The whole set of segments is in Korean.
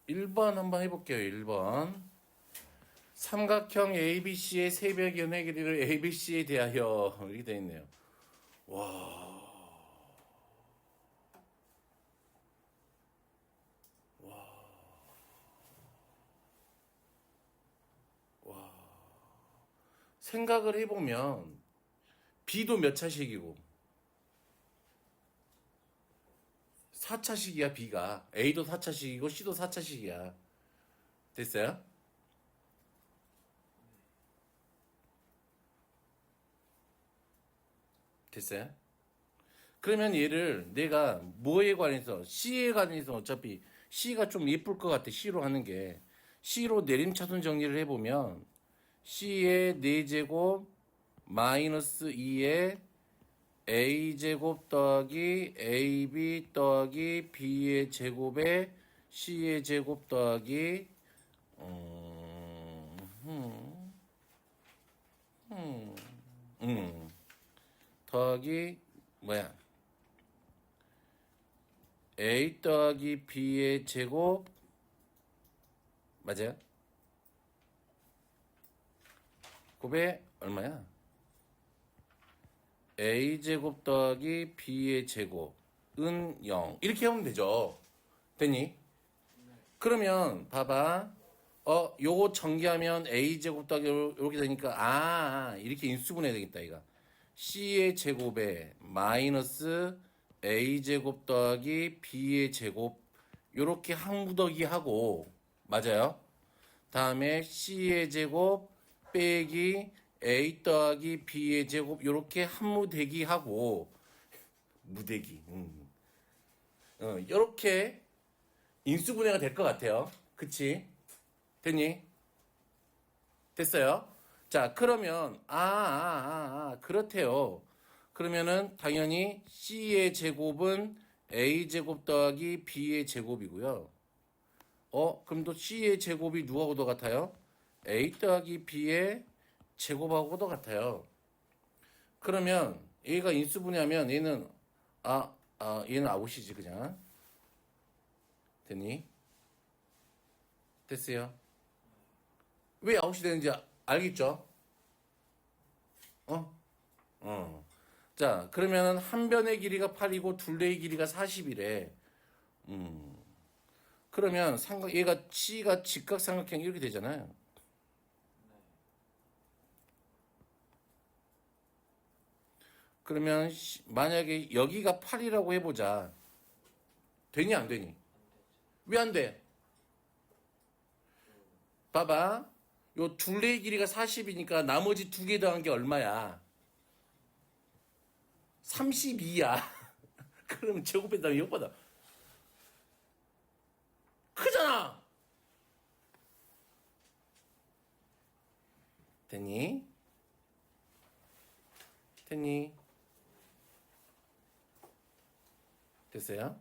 1번 한번 해볼게요. 1번. 삼각형 ABC의 세변 연의 길이를 ABC에 대하여 이렇게 되어 있네요. 생각을 해보면 B도 몇 차식이고 4차식이야. B가 A도 4차식이고 C도 4차식이야. 됐어요? 됐어요? 그러면 얘를 내가 뭐에 관해서 C에 관해서 어차피 C가 좀 예쁠 것 같아. C로 하는 게 C로 내림차순 정리를 해보면 C의 4제곱 마이너스 2의 A제곱 더하기 AB 더하기 B의 제곱에 C의 제곱 더하기 더하기 뭐야 A 더하기 B의 제곱 맞아요? 곱에 얼마야? A제곱 더하기 B의 제곱은 0 이렇게 하면 되죠. 됐니? 그러면 봐봐. 요거 전개하면 A제곱 더하기 이렇게 되니까 이렇게 인수분해 되겠다 이거. C의 제곱에 마이너스 A제곱 더하기 B의 제곱 요렇게 한무더기 하고 맞아요? 다음에 C의 제곱 빼기 A 더하기 B의 제곱 요렇게 한무대기 하고 무대기 요렇게 인수분해가 될 것 같아요. 그치? 됐니? 됐어요? 자, 그러면, 그렇대요. 그러면은, 당연히, C의 제곱은 A제곱 더하기 B의 제곱이고요. 그럼 또 C의 제곱이 누구하고도 같아요? A 더하기 B의 제곱하고도 같아요. 그러면, 얘가 인수분해하면, 얘는, 얘는 아웃이지, 그냥. 됐니? 됐어요? 왜 아웃이 되는지 알겠죠? 어? 자, 그러면은 한 변의 길이가 8이고 둘레의 길이가 40이래. 그러면 얘가 C가 직각삼각형 이렇게 되잖아요. 그러면 만약에 여기가 8이라고 해보자. 되니 안 되니? 왜 안 돼? 봐봐. 요 둘레의 길이가 40이니까 나머지 두 개 더한 게 얼마야? 32야. 그러면 제곱했다면 이것보다 크잖아. 됐니? 됐니? 됐어요?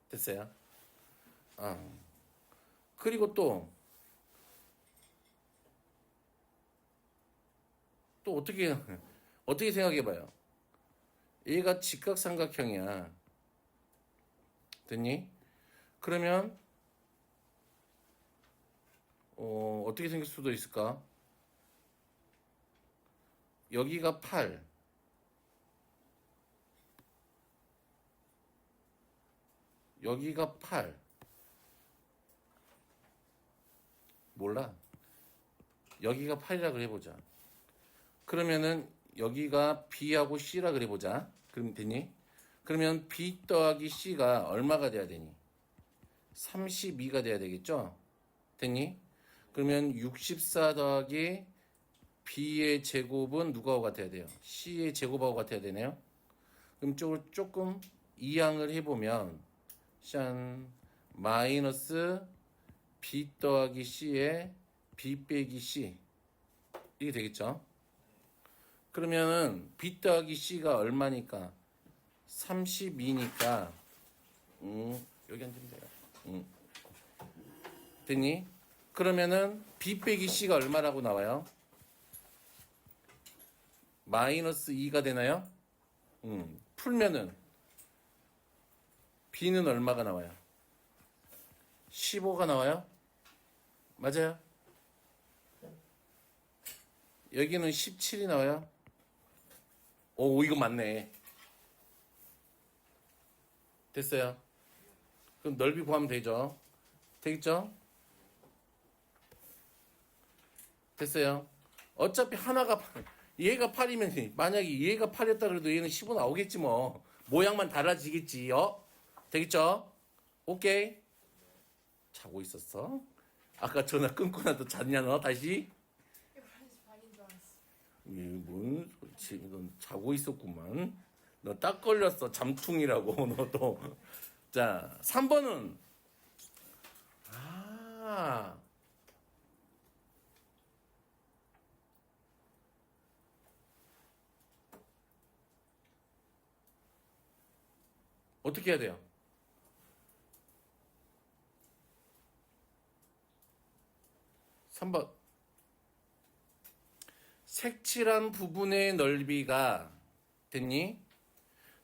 됐어요? 그리고 또 어떻게 생각해봐요? 얘가 직각삼각형이야. 됐니? 그러면, 어떻게 생길 수도 있을까? 여기가 8. 여기가 8. 몰라. 여기가 8이라 그래보자. 그러면은 여기가 B하고 C라 그래보자. 그럼 되니? 그러면 B 더하기 C가 얼마가 돼야 되니? 32가 돼야 되겠죠? 됐니? 그러면 64 더하기 B의 제곱은 누구하고 같아야 돼요? C의 제곱하고 같아야 되네요? 그럼 조금 이항을 해보면 짠 마이너스 B 더하기 C에 B 빼기 C 이게 되겠죠? 그러면은 B 더하기 C가 얼마니까? 32니까 여기 앉으면 돼요. 됐니? 그러면은 B 빼기 C가 얼마라고 나와요? 마이너스 2가 되나요? 풀면은 B는 얼마가 나와요? 15가 나와요? 맞아요? 여기는 17이 나와요? 오, 이거 맞네. 됐어요. 그럼 넓이 구하면 되죠? 되겠죠? 됐어요. 어차피 하나가 얘가 8이면 만약에 얘가 8이었다 그래도 얘는 15 나오겠지 뭐. 모양만 달라지겠지. 되겠죠? 오케이. 자고 있었어? 아까 전화 끊고 나도 잤냐 너 다시? 11시 반인 줄 알았어. 뭔 소리지? 넌 자고 있었구만. 너 딱 걸렸어. 잠퉁이라고 너도. 자, 3번은 어떻게 해야 돼요? 삼 번 색칠한 부분의 넓이가 됐니?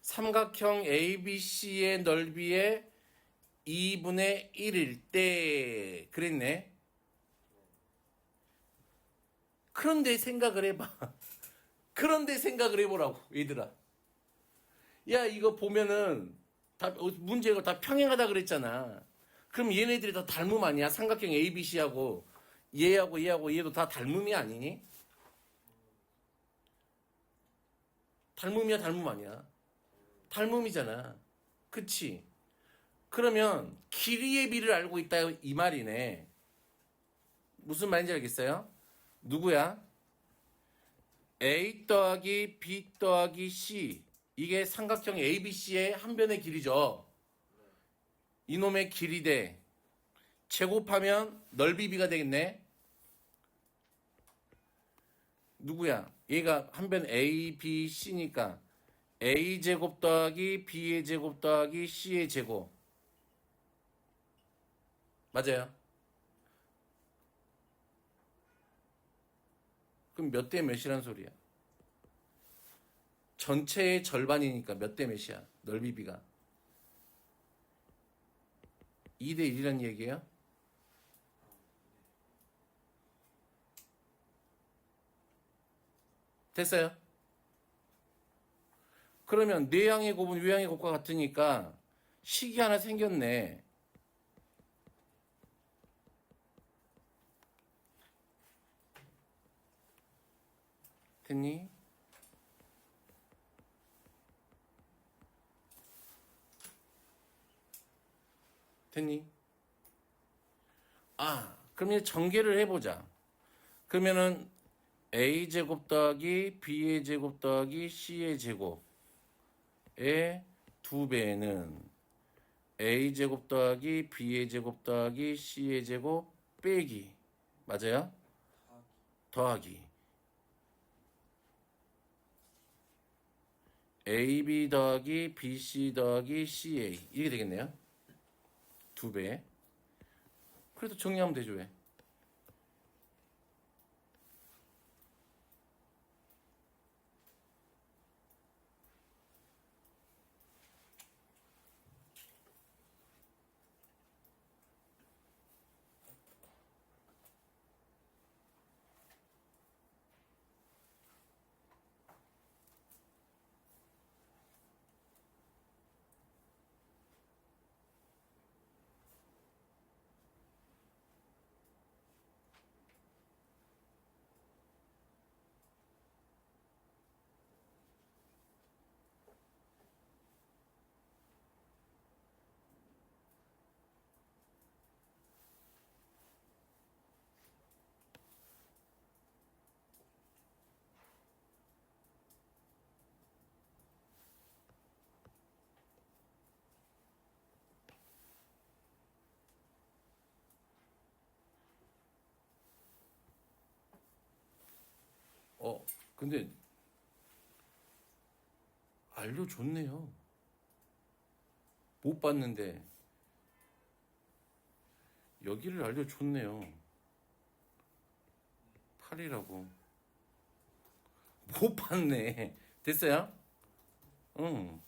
삼각형 ABC의 넓이의 2분의 1일 때 그랬네. 그런데 생각을 해봐. 그런데 생각을 해보라고 얘들아. 야 이거 보면은 다 문제가 다 평행하다 그랬잖아. 그럼 얘네들이 다 닮음 아니야? 삼각형 ABC하고 얘하고 얘도 다 닮음이 아니니? 닮음이야 닮음 아니야? 닮음이잖아. 그치? 그러면 길이의 비를 알고 있다 이 말이네. 무슨 말인지 알겠어요? 누구야? A 더하기 B 더하기 C 이게 삼각형 ABC의 한 변의 길이죠. 이놈의 길이 대 제곱하면 넓이 B가 되겠네. 누구야? 얘가 한 변 A, B, C니까 A 제곱 더하기 B의 제곱 더하기 C의 제곱 맞아요? 그럼 몇 대 몇이란 소리야? 전체의 절반이니까 몇 대 몇이야? 넓이 B가 2대 1이란 얘기예요? 됐어요? 그러면 내양의 곱은 외양의 곱과 같으니까 식이 하나 생겼네. 됐니? 됐니? 그럼 이제 전개를 해보자. 그러면은 A제곱 더하기 B의 제곱 더하기 C의 제곱의 2배는 A제곱 더하기 B의 제곱 더하기 C의 제곱 빼기 맞아요? 더하기 AB 더하기 BC 더하기 CA 이게 되겠네요. 2배. 그래도 정리하면 되죠 왜? 근데 알려줬네요. 못 봤는데 여기를 알려줬네요. 8이라고. 못 봤네. 됐어요? 응.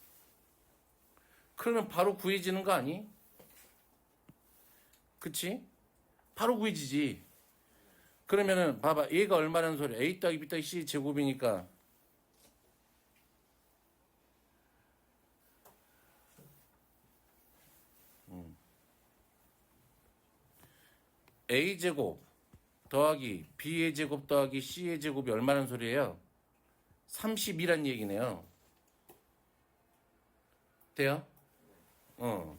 그러면 바로 구해지는 거 아니? 그치? 바로 구해지지. 그러면은 봐봐, 얘가 얼마라는 소리야? A 더하기 B 더하기 C 제곱이니까 A 제곱 더하기 B의 제곱 더하기 C의 제곱이 얼마라는 소리예요? 32란 얘기네요. 돼요? 어.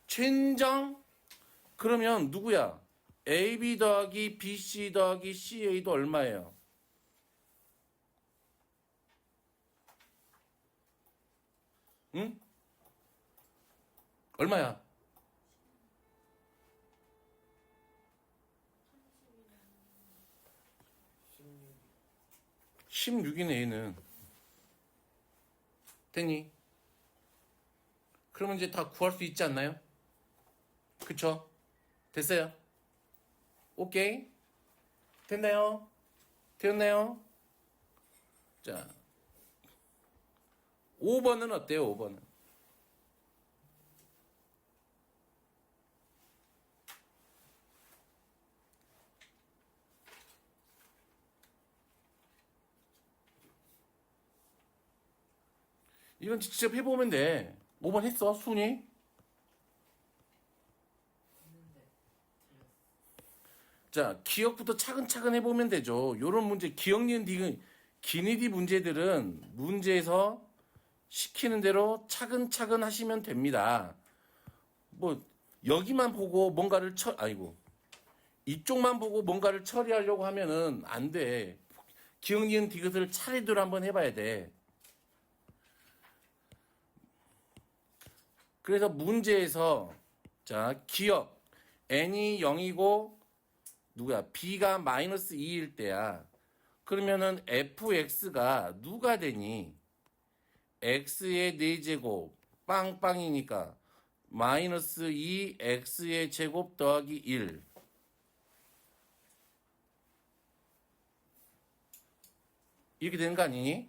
젠장? 그러면 누구야? AB 더하기 BC 더하기 CA도 얼마예요? 응? 얼마야? 16이네 얘는. 됐니? 그러면 이제 다 구할 수 있지 않나요? 그쵸? 됐어요? 오케이? 됐나요? 되었나요? 자, 5번은 어때요? 5번은? 이건 직접 해보면 돼. 5번 했어? 순위? 자, 기억부터 차근차근 해보면 되죠. 요런 문제, 기억, 니은, 디귿, 기니디 문제들은 문제에서 시키는 대로 차근차근 하시면 됩니다. 뭐, 여기만 보고 뭔가를 아이고. 이쪽만 보고 뭔가를 처리하려고 하면은 안 돼. 기억, 니은, 디귿을 차례대로 한번 해봐야 돼. 그래서 문제에서, 자, 기억, n이 0이고, 누구야? b가 마이너스 2일 때야. 그러면은 fx가 누가 되니? x의 4제곱 빵빵이니까 마이너스 2 x의 제곱 더하기 1 이렇게 되는 거 아니니?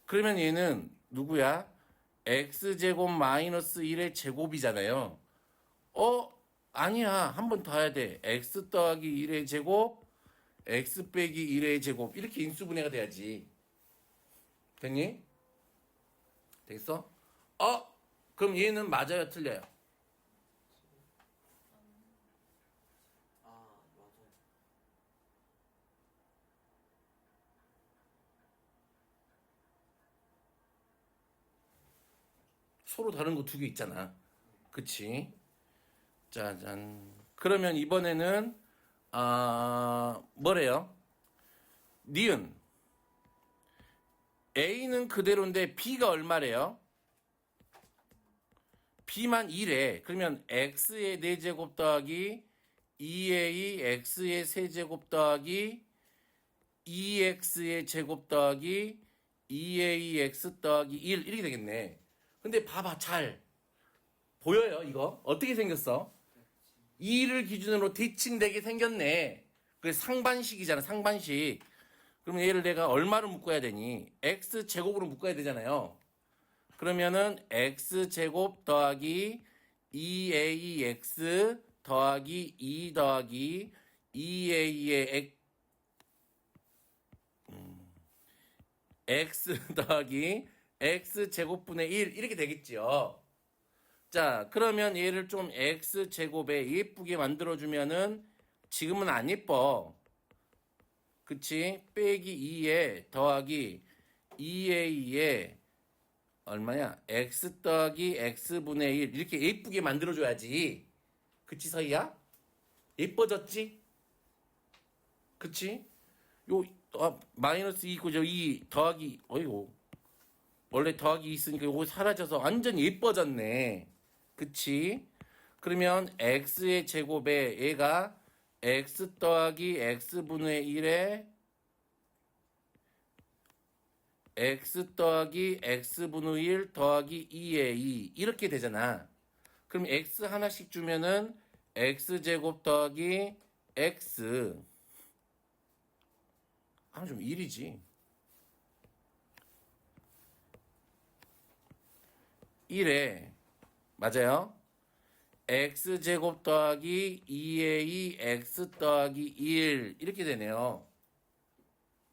그러면 얘는 누구야? x제곱 마이너스 1의 제곱이잖아요. 아니야. 한 번 더 해야 돼. x 더하기 1의 제곱, x 빼기 1의 제곱. 이렇게 인수분해가 돼야지. 됐니? 됐어? 그럼 얘는 맞아요? 틀려요? 아, 맞아요. 서로 다른 거 두 개 있잖아. 그치? 짜잔. 그러면 이번에는, 뭐래요? 니은. A는 그대로인데 B가 얼마래요? B만 2래. 그러면 X의 4제곱 더하기 2A X의 세제곱 더하기 2X의 제곱 더하기 2AX 더하기 1 이렇게 되겠네. 근데 봐봐 잘 보여요 이거? 어떻게 생겼어? 2를 기준으로 대칭되게 생겼네. 그래서 상반식이잖아 상반식. 그럼 얘를 내가 얼마로 묶어야 되니? x 제곱으로 묶어야 되잖아요. 그러면은 x 제곱 더하기 2ax 더하기 2 더하기 2a의 x 더하기 x 제곱분의 1 이렇게 되겠지요. 자, 그러면 얘를 좀 x 제곱에 예쁘게 만들어주면은 지금은 안 예뻐. 그치? 빼기 2에 더하기 2a에 얼마냐? x 더하기 x분의 1 이렇게 예쁘게 만들어줘야지. 그치 서희야? 예뻐졌지? 그치? 마이너스 2 있고 저 2 더하기 어이구 원래 더하기 있으니까 요거 사라져서 완전 예뻐졌네. 그치? 그러면 x의 제곱에 얘가 x 더하기 x분의 1에 x 더하기 x분의 1 더하기 2의 2 이렇게 되잖아. 그럼 x 하나씩 주면은 x제곱 더하기 x 아, 좀 1이지. 1에 맞아요. x제곱 더하기 2a x 더하기 1 이렇게 되네요.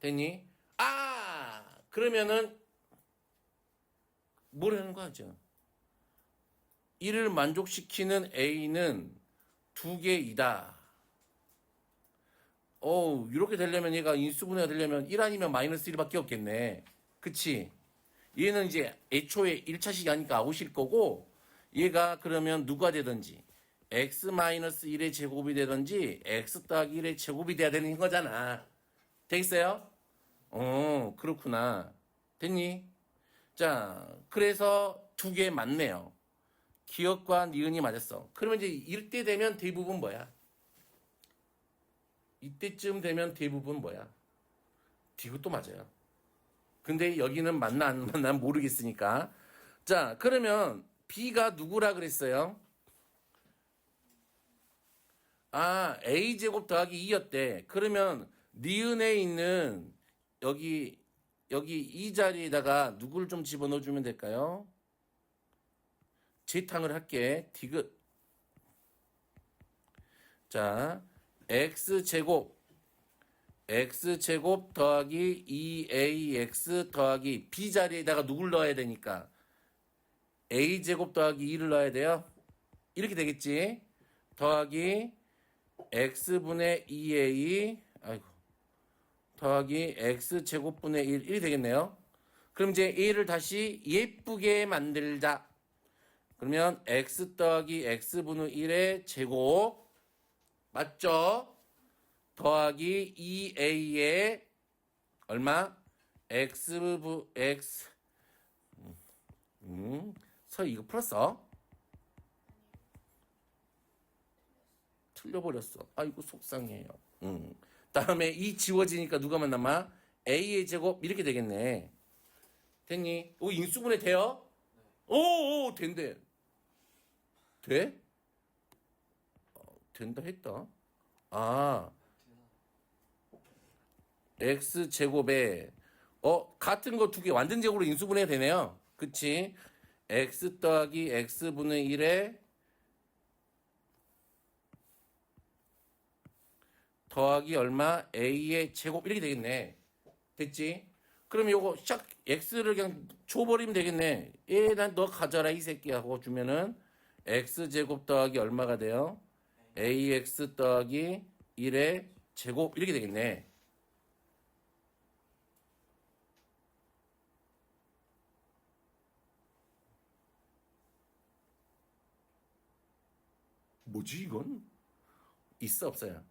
됐니? 아! 그러면은 뭐라는 거죠? 1을 만족시키는 a는 2개이다. 이렇게 되려면 얘가 인수분해가 되려면 1 아니면 마이너스 1밖에 없겠네. 그치? 얘는 이제 애초에 1차식이 아니까 아웃일 거고, 얘가 그러면 누가 되든지, x-1의 제곱이 되든지, x 더하기 1의 제곱이 돼야 되는 거잖아. 되겠어요? 그렇구나. 됐니? 자, 그래서 2개 맞네요. 기억과 니은이 맞았어. 그러면 이제 이때 되면 대부분 뭐야? 이때쯤 되면 대부분 뭐야? D도 맞아요. 근데 여기는 맞나 안 맞나 모르겠으니까. 자, 그러면 B가 누구라 그랬어요? 아, A제곱 더하기 2였대. 그러면 니은에 있는 여기 이 자리에다가 누구를 좀 집어넣어주면 될까요? 재탕을 할게. 디귿. 자, x제곱 더하기 2ax 더하기 b 자리에다가 누굴 넣어야 되니까 a제곱 더하기 2를 넣어야 돼요. 이렇게 되겠지. 더하기 x분의 2a 아이고 더하기 x제곱분의 1 이렇게 되겠네요. 그럼 이제 a를 다시 예쁘게 만들자. 그러면 x 더하기 x분의 1의 제곱 맞죠? 더하기 2a의 얼마? x 서 이거 풀었어? 틀려버렸어. 아이고 속상해요. 다음에 이 지워지니까 누가 남아? a의 제곱 이렇게 되겠네. 됐니? 인수분해 돼요? 오 된대. 돼? 된다 했다. 아, x제곱에 같은 거 2개 완전 제곱으로 인수분해 되네요. 그치? x 더하기 x분의 1에 더하기 얼마? a의 제곱 이렇게 되겠네. 됐지? 그럼 요거 샥 x를 그냥 줘버리면 되겠네. 난 너 가져라 이 새끼 하고 주면은 x제곱 더하기 얼마가 돼요? ax 더하기 1의 제곱 이렇게 되겠네. 뭐지 이건? 있어 없어요?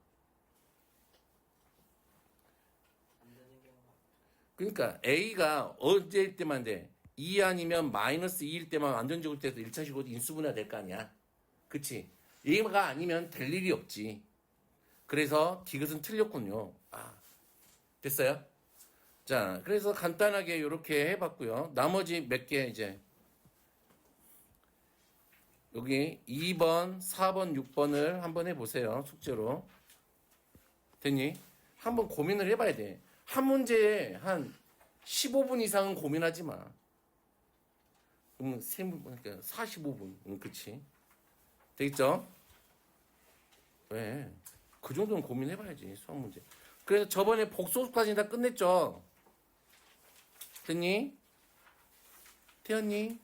그러니까 a가 언제일 때만 돼? 2 아니면 마이너스 2일 때만 완전적으로 돼서 1차식으로 인수분해가 될 거 아니야. 그치? 얘가 아니면 될 일이 없지. 그래서 디귿은 틀렸군요. 아, 됐어요? 자, 그래서 간단하게 이렇게 해봤고요. 나머지 몇 개 이제 여기 2번, 4번, 6번을 한번 해보세요. 숙제로. 됐니? 한번 고민을 해봐야 돼. 한 문제에 한 15분 이상은 고민하지 마. 그러면 그러니까 45분. 그치? 되겠죠? 왜? 그 정도는 고민해봐야지, 수학 문제. 그래서 저번에 복소수까지 다 끝냈죠? 됐니? 태연니?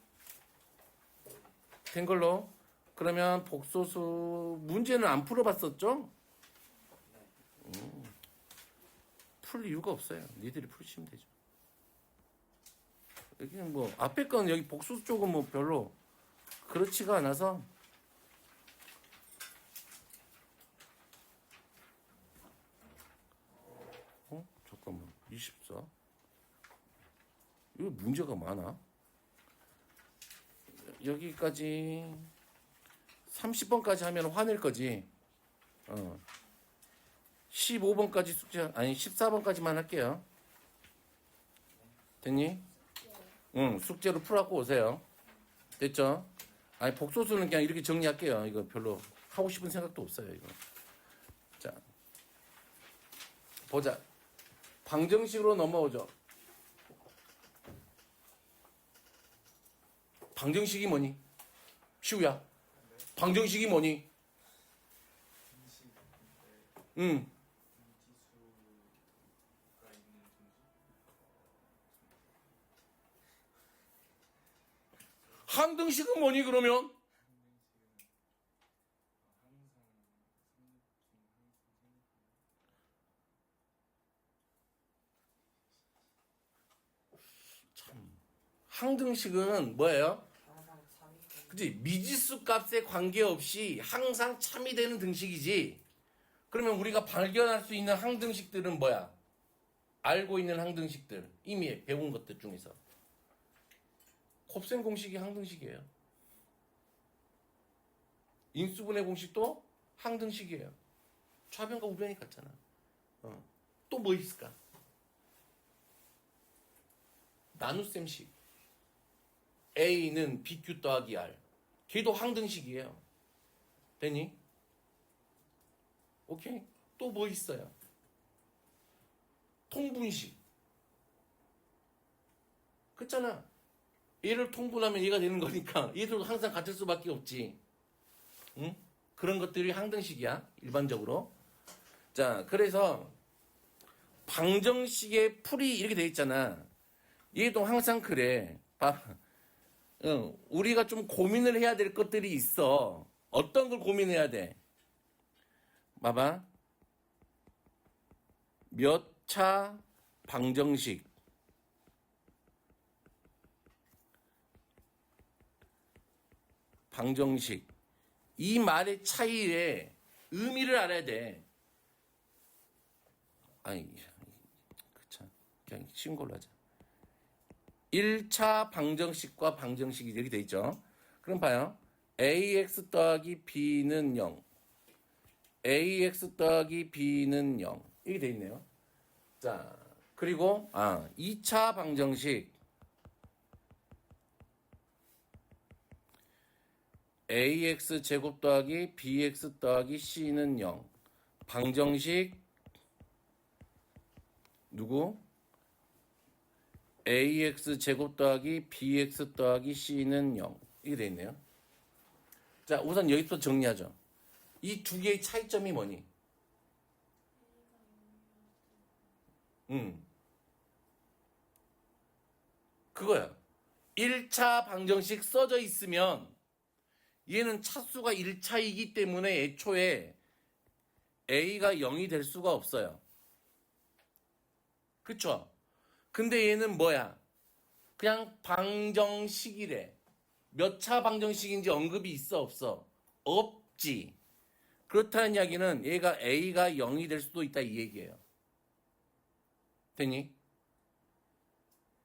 된 걸로? 그러면 복소수 문제는 안 풀어봤었죠? 풀 이유가 없어요. 니들이 풀으시면 되죠. 여기는 뭐 앞에 건 여기 복소수 쪽은 뭐 별로 그렇지가 않아서 잠깐만 24 이거 문제가 많아. 여기까지 30번까지 하면 화낼 거지. 15번까지 숙제 아니 14번까지만 할게요. 됐니? 응, 숙제로 풀어갖고 오세요. 됐죠? 아니 복소수는 그냥 이렇게 정리할게요. 이거 별로 하고 싶은 생각도 없어요. 이거. 자, 보자. 방정식으로 넘어오죠. 방정식이 뭐니? 시우야. 방정식이 뭐니? 응. 항등식은 뭐니 그러면? 참. 항등식은 뭐예요? 그치? 미지수 값에 관계없이 항상 참이 되는 등식이지. 그러면 우리가 발견할 수 있는 항등식들은 뭐야? 알고 있는 항등식들. 이미 배운 것들 중에서. 곱셈 공식이 항등식이에요. 인수분해 공식도 항등식이에요. 좌변과 우변이 같잖아. 또 뭐 있을까? 나눗셈식. A는 BQ 더하기 R. 걔도 항등식이에요. 되니? 오케이? 또 뭐 있어요? 통분식. 그렇잖아. 얘를 통분하면 얘가 되는 거니까 얘들도 항상 같을 수밖에 없지. 응? 그런 것들이 항등식이야. 일반적으로. 자, 그래서 방정식의 풀이 이렇게 돼 있잖아. 얘도 항상 그래. 우리가 좀 고민을 해야 될 것들이 있어. 어떤 걸 고민해야 돼? 봐봐. 몇 차 방정식. 방정식. 이 말의 차이에 의미를 알아야 돼. 아니, 그쵸. 그냥 쉬운 걸로 하자. 1차 방정식과 방정식이 이렇게 돼 있죠. 그럼 봐요. ax 더하기 b는 0. ax 더하기 b는 0. 이렇게 돼 있네요. 자, 그리고 2차 방정식 ax 제곱 더하기 bx 더하기 c는 0. 방정식 누구? ax 제곱 더하기 bx 더하기 c는 0. 이게 돼 있네요. 자, 우선 여기부터 정리하죠. 이 두 개의 차이점이 뭐니? 그거야. 1차 방정식 써져 있으면 얘는 차수가 1차이기 때문에 애초에 a가 0이 될 수가 없어요. 그쵸? 근데 얘는 뭐야? 그냥 방정식이래. 몇 차 방정식인지 언급이 있어 없어? 없지. 그렇다는 이야기는 얘가 a가 0이 될 수도 있다 이 얘기예요. 되니?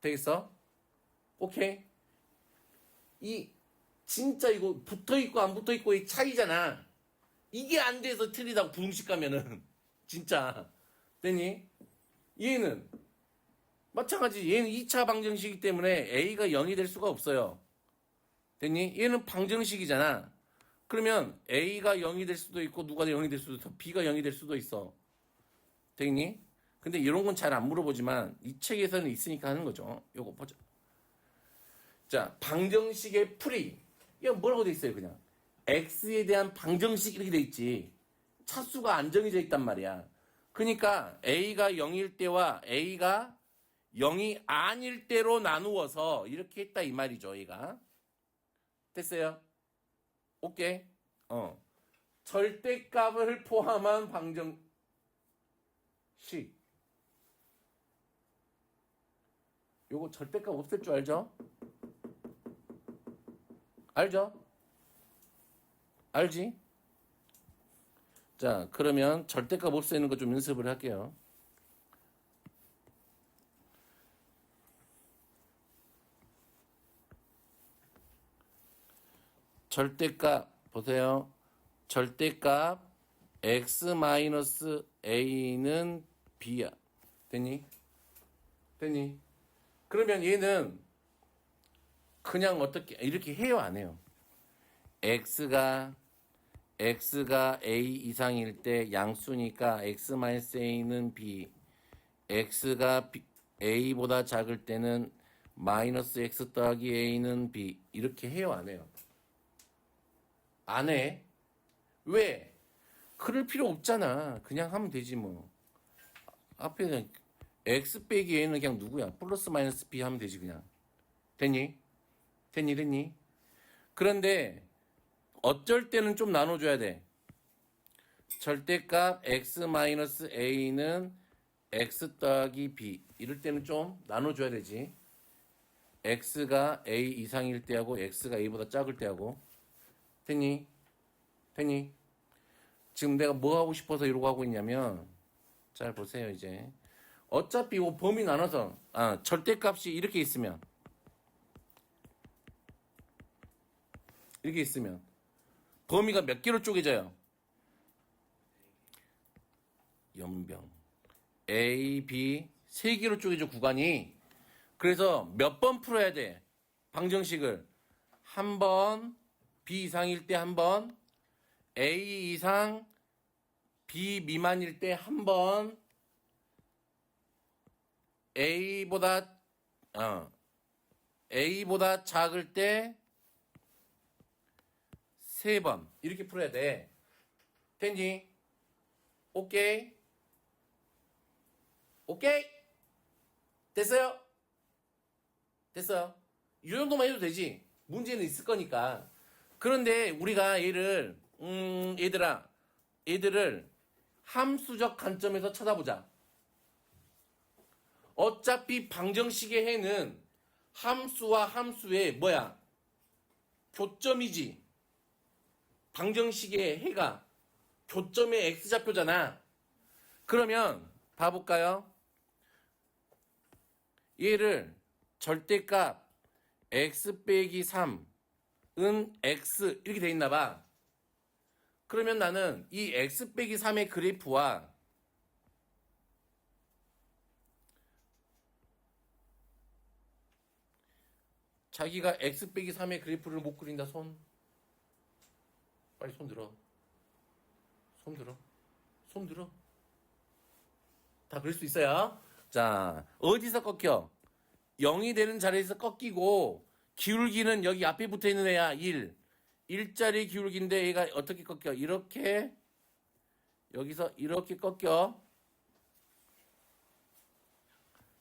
되겠어? 오케이? 이 진짜 이거 붙어있고 안 붙어있고의 차이잖아. 이게 안 돼서 틀리다고 부흥식 가면은 진짜 되니? 얘는 마찬가지. 얘는 2차 방정식이기 때문에 a가 0이 될 수가 없어요. 됐니? 얘는 방정식이잖아. 그러면 a가 0이 될 수도 있고 누가 0이 될 수도 있어. b가 0이 될 수도 있어. 됐니? 근데 이런 건 잘 안 물어보지만 이 책에서는 있으니까 하는 거죠. 요거 보자. 자, 방정식의 풀이. 이거 뭐라고 돼 있어요, 그냥. x에 대한 방정식 이렇게 돼 있지. 차수가 안 정해져 있단 말이야. 그러니까 a가 0일 때와 a가 0이 아닐 때로 나누어서 이렇게 했다 이 말이죠, 얘가. 됐어요? 오케이. 절대값을 포함한 방정식. 요거 절대값 없을 줄 알죠? 알죠? 알지? 자, 그러면 절대값 없애는 거 좀 연습을 할게요. 절대값 보세요. 절대값 x-a는 b야. 됐니? 됐니? 그러면 얘는 그냥 어떻게 이렇게 해요, 안 해요? x가 a 이상일 때 양수니까 x-a는 b, x가 a보다 작을 때는 마이너스 x 더하기 a는 b 이렇게 해요 안 해요? 안 해. 왜? 그럴 필요 없잖아. 그냥 하면 되지 뭐. 앞에는 x 빼기 a는 그냥 누구야? 플러스 마이너스 b 하면 되지 그냥. 됐니? 됐니? 그런데 어쩔 때는 좀 나눠줘야 돼. 절대값 x 마이너스 a는 x 더하기 b 이럴 때는 좀 나눠줘야 되지. x가 a 이상일 때하고 x가 a보다 작을 때하고. 됐니? 지금 내가 뭐 하고 싶어서 이러고 하고 있냐면 잘 보세요 이제. 어차피 이 범위 나눠서 절대값이 이렇게 있으면 범위가 몇 개로 쪼개져요? 연병 A, B 세 개로 쪼개져 구간이. 그래서 몇 번 풀어야 돼? 방정식을 한 번, B 이상일 때 한 번, A 이상 B 미만일 때 한 번, A보다 작을 때 세 번 이렇게 풀어야 돼. 됐니? 오케이? 됐어요? 이 정도만 해도 되지. 문제는 있을 거니까. 그런데 우리가 얘를 얘들을 함수적 관점에서 쳐다보자. 어차피 방정식의 해는 함수와 함수의 뭐야? 교점이지. 방정식의 해가 교점의 x좌표잖아. 그러면 봐볼까요? 얘를 절대값 x 빼기 3은 x 이렇게 돼 있나 봐. 그러면 나는 이 x 빼기 3의 그래프와 자기가 x 빼기 3의 그래프를 못 그린다. 빨리 손 들어. 다 그릴 수 있어요. 자, 어디서 꺾여? 0이 되는 자리에서 꺾이고 기울기는 여기 앞에 붙어있는 애야. 1짜리 기울기인데 얘가 어떻게 꺾여? 이렇게 여기서 이렇게 꺾여.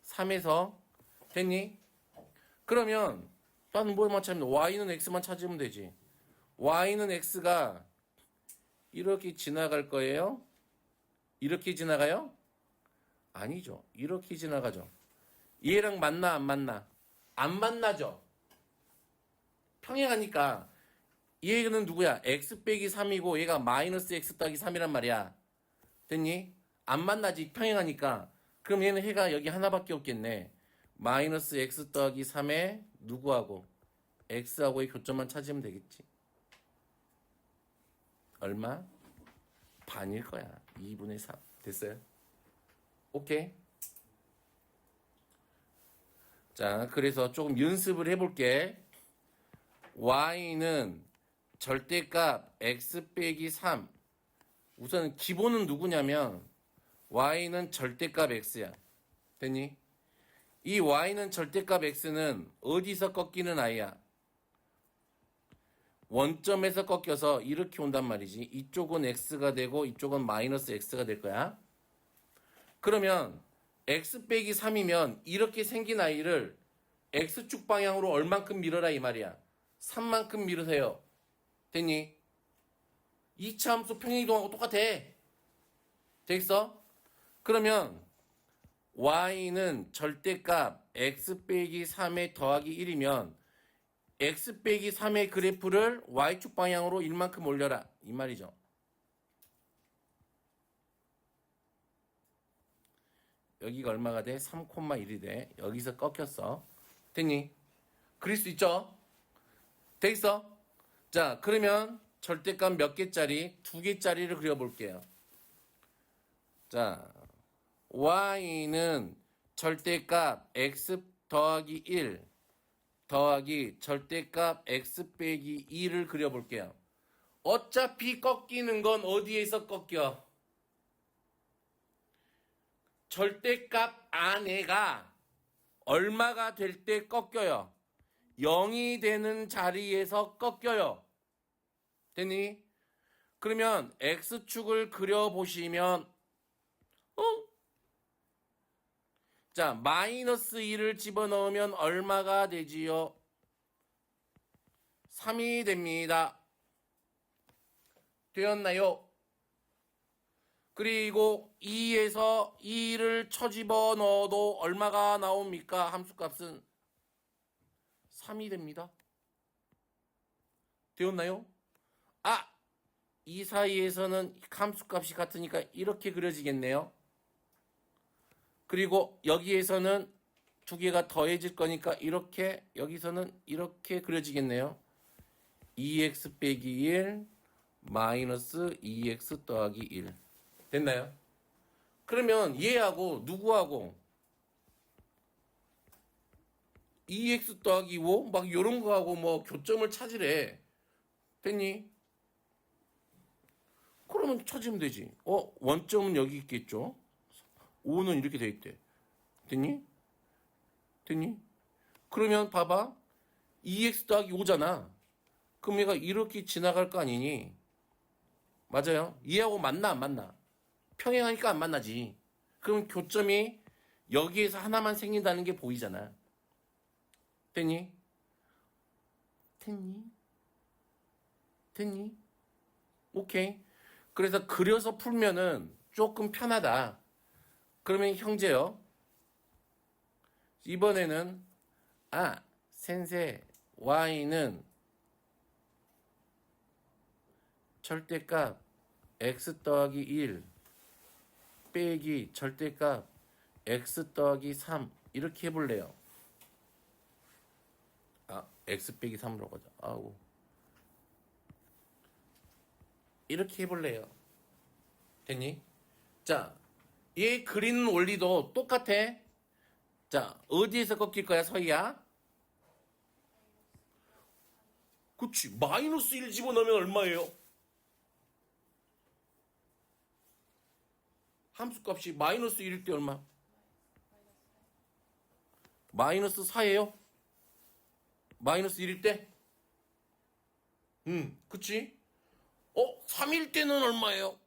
3에서 됐니? 그러면 나는 뭘만 찾으면 y는 x만 찾으면 되지. y는 x가 이렇게 지나갈 거예요? 이렇게 지나가요? 아니죠. 이렇게 지나가죠. 얘랑 만나 안 만나? 안 만나죠. 평행하니까 얘는 누구야? x 빼기 3이고 얘가 마이너스 x 더하기 3이란 말이야. 됐니? 안 만나지. 평행하니까. 그럼 얘는 해가 여기 하나밖에 없겠네. 마이너스 x 더하기 3에 누구하고? x하고의 교점만 찾으면 되겠지. 얼마? 반일 거야. 2분의 3. 됐어요? 오케이. 자, 그래서 조금 연습을 해볼게. y는 절대값 x 빼기 3. 우선 기본은 누구냐면 y는 절대값 x야. 됐니? 이 y는 절대값 x는 어디서 꺾이는 아이야? 원점에서 꺾여서 이렇게 온단 말이지. 이쪽은 x가 되고 이쪽은 마이너스 x가 될 거야. 그러면 x 빼기 3이면 이렇게 생긴 아이를 x축 방향으로 얼만큼 밀어라 이 말이야. 3만큼 밀으세요. 됐니? 2차 함수 평행이동하고 똑같아. 됐어? 그러면 y는 절대값 x 빼기 3에 더하기 1이면 x 빼기 3의 그래프를 y축 방향으로 1만큼 올려라. 이 말이죠. 여기가 얼마가 돼? 3,1이 돼. 여기서 꺾였어. 됐니? 그릴 수 있죠? 돼 있어? 자, 그러면 절대값 몇 개짜리? 2개짜리를 그려볼게요. 자, y는 절대값 x 더하기 1 더하기 절대값 x 빼기 2를 그려볼게요. 어차피 꺾이는 건 어디에서 꺾여? 절대값 안에가 얼마가 될 때 꺾여요? 0이 되는 자리에서 꺾여요. 됐니? 그러면 x축을 그려보시면 자, 마이너스 1을 집어넣으면 얼마가 되지요? 3이 됩니다. 되었나요? 그리고 2에서 2를 쳐집어 넣어도 얼마가 나옵니까? 함수값은 3이 됩니다. 되었나요? 아! 이 사이에서는 함수값이 같으니까 이렇게 그려지겠네요. 그리고 여기에서는 두 개가 더해질 거니까 이렇게, 여기서는 이렇게 그려지겠네요. 2x 빼기 1 마이너스 2x 더하기 1. 됐나요? 그러면 얘하고 누구하고 2x 더하기 5? 막 요런 거하고 뭐 교점을 찾으래. 됐니? 그러면 찾으면 되지. 원점은 여기 있겠죠? 5는 이렇게 돼 있대. 됐니? 됐니? 그러면 봐봐. 2x 더하기 5잖아. 그럼 얘가 이렇게 지나갈 거 아니니? 맞아요? 얘하고 만나 안 만나? 평행하니까 안 만나지. 그럼 교점이 여기에서 하나만 생긴다는 게 보이잖아. 됐니? 됐니? 됐니? 오케이. 그래서 그려서 풀면은 조금 편하다. 그러면 형제요. 이번에는 센세 y는 절대값 x 더하기 1 빼기 절대값 x 더하기 3 이렇게 해볼래요. x 빼기 3으로 가자. 아우. 이렇게 해볼래요. 됐니? 자, 얘 그리는 원리도 똑같아. 자, 어디에서 꺾일 거야, 서희야? 그치. 마이너스 1 집어넣으면 얼마예요? 함수값이 마이너스 1일 때 얼마? 마이너스 4예요? 마이너스 1일 때? 그치? 3일 때는 얼마예요?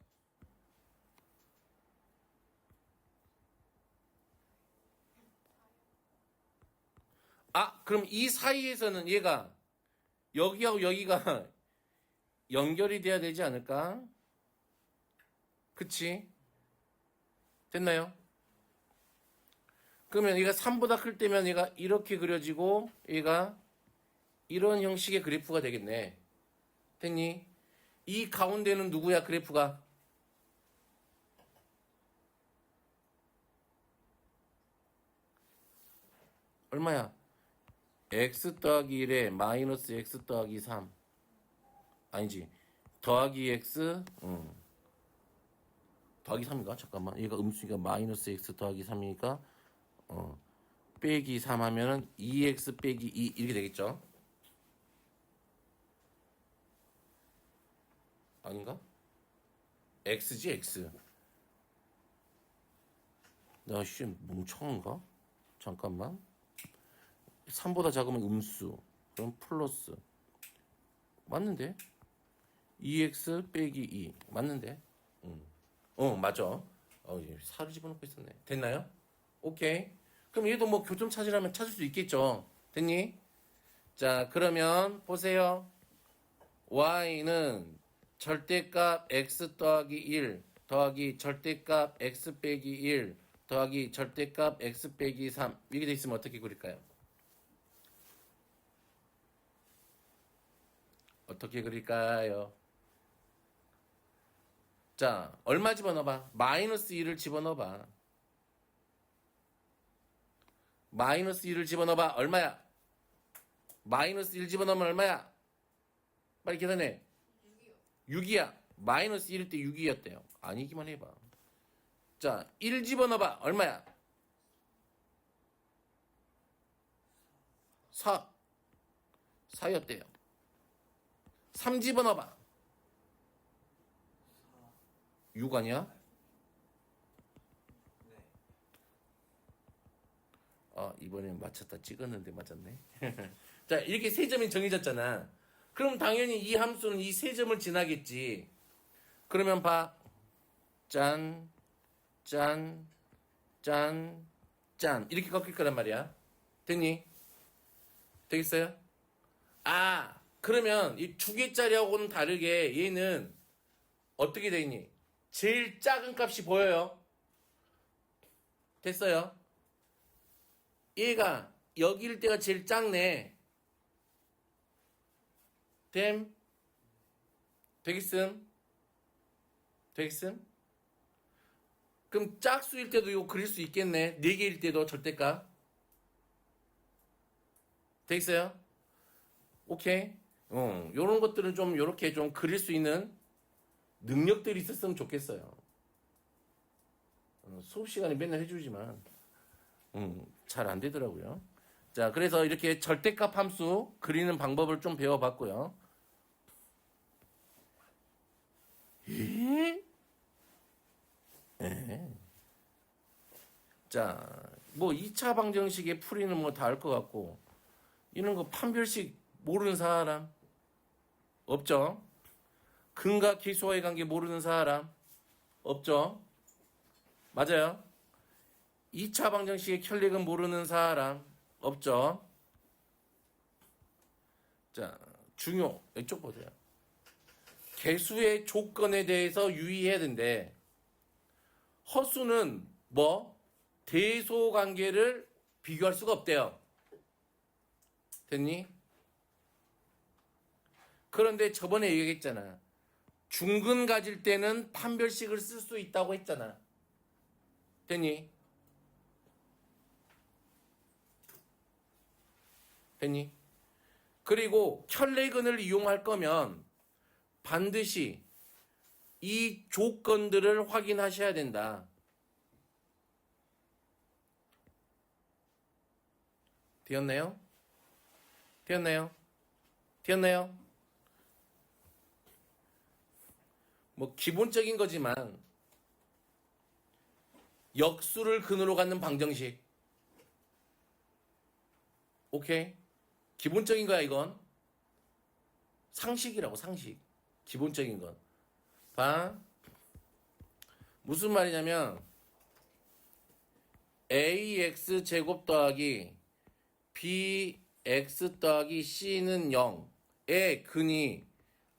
그럼 이 사이에서는 얘가 여기하고 여기가 연결이 돼야 되지 않을까? 그치? 됐나요? 그러면 얘가 3보다 클 때면 얘가 이렇게 그려지고 얘가 이런 형식의 그래프가 되겠네. 됐니? 이 가운데는 누구야, 그래프가? 얼마야? x 더하기 1에 마이너스 x 더하기 3. 아니지. 더하기 x, 더하기 3인가? 잠깐만. 얘가 음수니까 마이너스 x 더하기 3이니까, 빼기 3 하면은 2x 빼기 2 이렇게 되겠죠? 아닌가? x지, x. 나 멍청한가? 잠깐만. 3보다 작으면 음수. 그럼 플러스. 맞는데? 2x 빼기 2. 맞는데? 맞아. 이제 4를 집어넣고 있었네. 됐나요? 오케이. 그럼 얘도 뭐 교점 찾으라면 찾을 수 있겠죠? 됐니? 자, 그러면 보세요. y는 절대값 x 더하기 1 더하기 절대값 x 빼기 1 더하기 절대값 x 빼기 3 이렇게 돼 있으면 어떻게 그릴까요? 어떻게 그릴까요? 자, 얼마 집어넣어봐? 마이너스 1을 집어넣어봐. 마이너스 1을 집어넣어봐. 얼마야? 마이너스 1 집어넣으면 얼마야? 빨리 계산해. 6이요. 6이야. 마이너스 1일 때 6이었대요. 아니기만 해봐. 자, 1 집어넣어봐. 얼마야? 4. 4였대요. 3 집어넣어봐. 6 아니야? 네. 이번엔 맞췄다 찍었는데 맞았네. 자, 이렇게 세 점이 정해졌잖아. 그럼 당연히 이 함수는 이 세 점을 지나겠지. 그러면 봐. 짠, 짠, 짠, 짠. 이렇게 꺾일 거란 말이야. 됐니? 되겠어요? 그러면 이 두 개짜리하고는 다르게 얘는 어떻게 돼 있니? 제일 작은 값이 보여요. 됐어요? 얘가 여기일 때가 제일 작네. 됨? 되겠음? 되겠음? 그럼 짝수일 때도 이거 그릴 수 있겠네. 4개일 때도 절대값. 되겠어요? 오케이? 요런 것들은 좀 요렇게 좀 그릴 수 있는 능력들이 있었으면 좋겠어요. 수업 시간에 맨날 해주지만 잘 안 되더라고요. 자, 그래서 이렇게 절대값 함수 그리는 방법을 좀 배워봤고요. 자, 뭐 2차 방정식의 풀이는 뭐 다 알 것 같고 이런 거 판별식 모르는 사람 없죠? 근과 계수와의 관계 모르는 사람 없죠? 맞아요? 2차 방정식의 혈렉은 모르는 사람 없죠? 자, 중요. 이쪽 보세요. 개수의 조건에 대해서 유의해야 된대. 허수는 뭐? 대소 관계를 비교할 수가 없대요. 됐니? 그런데 저번에 얘기했잖아. 중근 가질 때는 판별식을 쓸 수 있다고 했잖아. 됐니? 됐니? 그리고 혈내근을 이용할 거면 반드시 이 조건들을 확인하셔야 된다. 되었나요? 되었나요? 되었나요? 뭐 기본적인 거지만 역수를 근으로 갖는 방정식. 오케이? 기본적인 거야 이건. 상식이라고 상식. 기본적인 건. 봐. 무슨 말이냐면 ax 제곱 더하기 bx 더하기 c는 0의 근이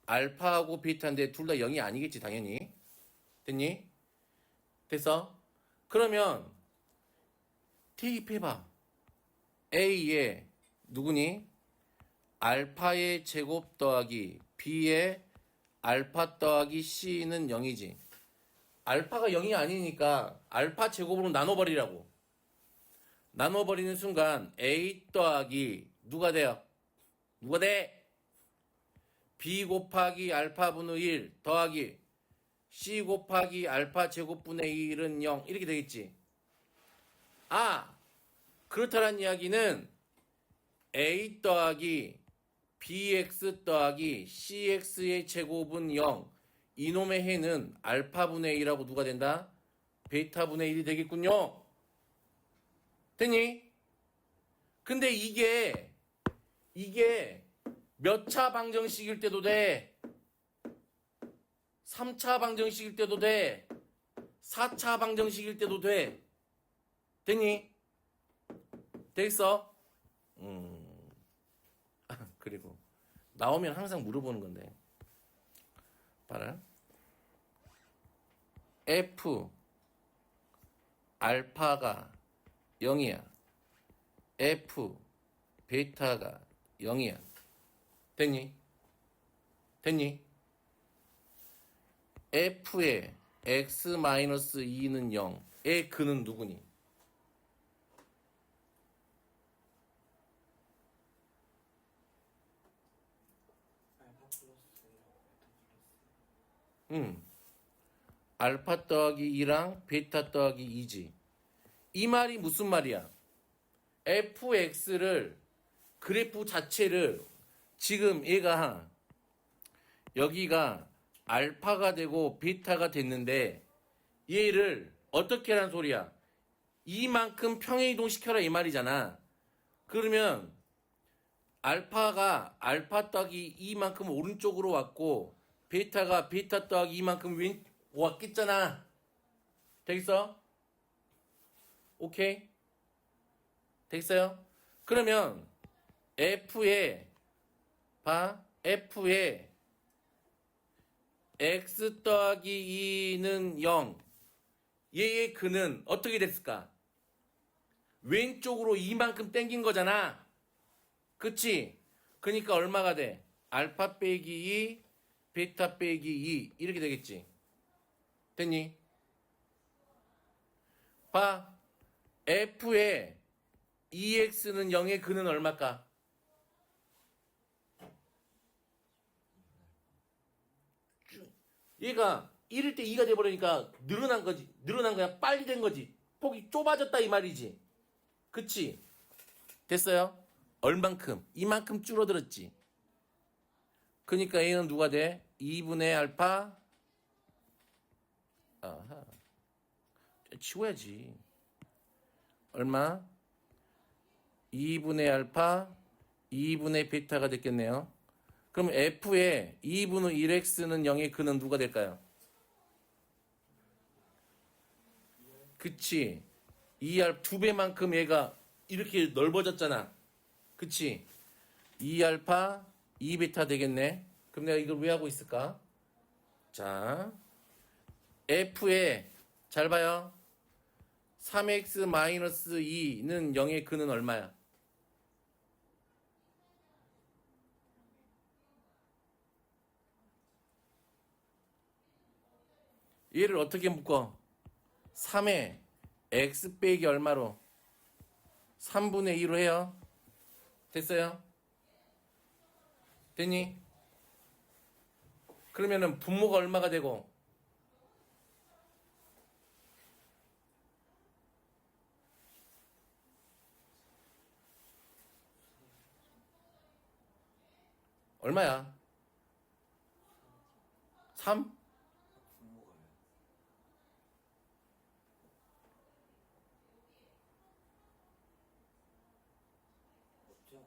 알파하고 베타인데 둘 다 0이 아니겠지 당연히. 됐니? 됐어? 그러면 대입해봐. a의 누구니? 알파의 제곱 더하기 b의 알파 더하기 c는 0이지. 알파가 0이 아니니까 알파 제곱으로 나눠버리라고. 나눠버리는 순간 a 더하기 누가 돼요? 누가 돼? b 곱하기 알파분의 1 더하기 c 곱하기 알파 제곱분의 1은 0 이렇게 되겠지. 그렇다는 이야기는 a 더하기 bx 더하기 cx의 제곱은 0 이놈의 해는 알파분의 1하고 누가 된다? 베타분의 1이 되겠군요. 됐니? 근데 이게 몇 차 방정식일 때도 돼. 3차 방정식일 때도 돼. 4차 방정식일 때도 돼. 됐니? 됐어? 그리고 나오면 항상 물어보는 건데 봐라. F 알파가 0이야. F 베타가 0이야. 됐니? 됐니? F의 x-2는 0의 근은 누구니? 알파 플러스 베타 플러스. 알파 더하기 2랑 베타 더하기 2지. 이 말이 무슨 말이야? fx를 그래프 자체를 지금 얘가 여기가 알파가 되고 베타가 됐는데 얘를 어떻게 하란 소리야? 이만큼 평행이동시켜라 이 말이잖아. 그러면 알파 더하기 이만큼 오른쪽으로 왔고 베타가 베타 더하기 이만큼 왼 왔겠잖아. 되겠어? 오케이? 되겠어요? 그러면 F에 x 더하기 2는 0. 얘의 근은 어떻게 됐을까? 왼쪽으로 이만큼 당긴 거잖아. 그치? 그러니까 얼마가 돼? 알파 빼기 2, 베타 빼기 2 이렇게 되겠지. 됐니? 봐. F의 2x는 0의 근은 얼마일까? 얘가 1일 때 2가 돼버리니까 늘어난 거지. 늘어난 거야. 빨리 된 거지. 폭이 좁아졌다 이 말이지. 그치? 됐어요? 얼만큼? 이만큼 줄어들었지. 그러니까 얘는 누가 돼? 2분의 알파. 아하. 치워야지. 얼마? 2분의 알파, 2분의 베타가 됐겠네요. 그럼 F의 2분의 1x는 0의 근은 누가 될까요? 그치? 2R 2배만큼 얘가 이렇게 넓어졌잖아. 그치? 2알파, 2베타 되겠네. 그럼 내가 이걸 왜 하고 있을까? 자, F에 잘 봐요. 3x-2는 0의 근은 얼마야? 얘를 어떻게 묶어? 3에 x 빼기 얼마로? 3분의 2로 해요. 됐어요? 됐니? 그러면은 분모가 얼마가 되고? 얼마야? 3? 분모가요. 없죠?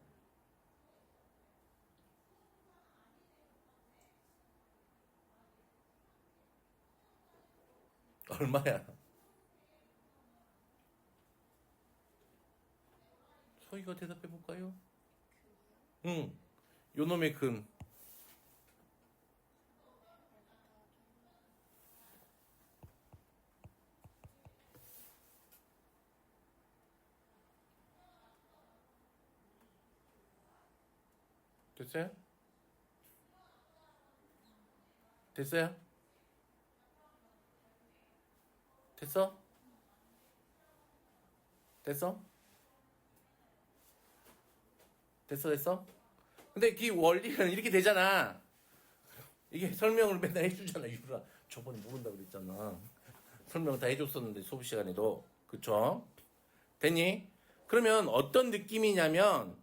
얼마야? 소희가 대답해 볼까요? 응. 요놈의 근. 됐어요? 됐어요? 됐어? 됐어? 됐어? 근데 그 원리가 이렇게 되잖아. 이게 설명을 맨날 해주잖아, 유라. 저번에 모른다 그랬잖아. 설명 다 해줬었는데, 수업 시간에도. 그쵸? 됐니? 그러면 어떤 느낌이냐면,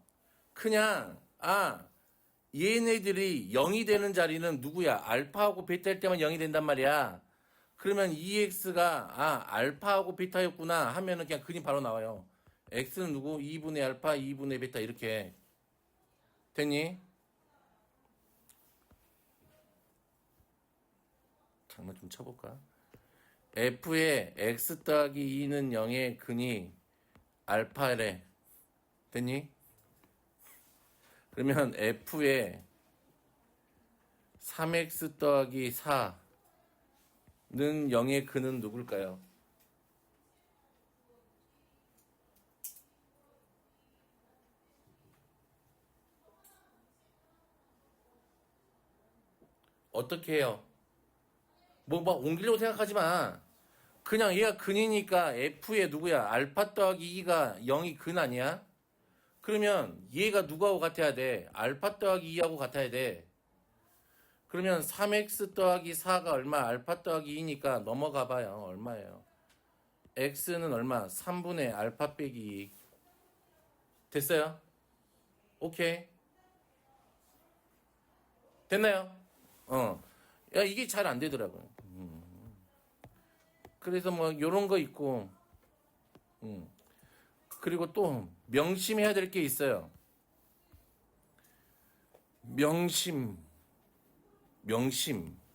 그냥, 얘네들이 0이 되는 자리는 누구야? 알파하고 베타일 때만 0이 된단 말이야. 그러면 2x가, 알파하고 베타였구나 하면은 그냥 그림 바로 나와요. x는 누구? 2분의 알파, 2분의 베타, 이렇게. 됐니? 장난 좀 쳐볼까? f의 x 더하기 2는 0의 근이 알파래. 됐니? 그러면 f의 3x 더하기 4는 0의 근은 누굴까요? 어떻게 해요? 막 옮기려고 생각하지 마. 그냥 얘가 근이니까 f의 누구야? 알파 더하기 2가 0이 근 아니야? 그러면 얘가 누구하고 같아야 돼? 알파 더하기 2하고 같아야 돼. 그러면 3x 더하기 4가 얼마? 알파 더하기 2니까 넘어가 봐요. 얼마예요? x는 얼마? 3분의 알파 빼기 2. 됐어요? 오케이. 됐나요? 야, 이게 잘 안 되더라고요. 그래서 뭐, 요런 거 있고, 그리고 또 명심해야 될 게 있어요. 명심,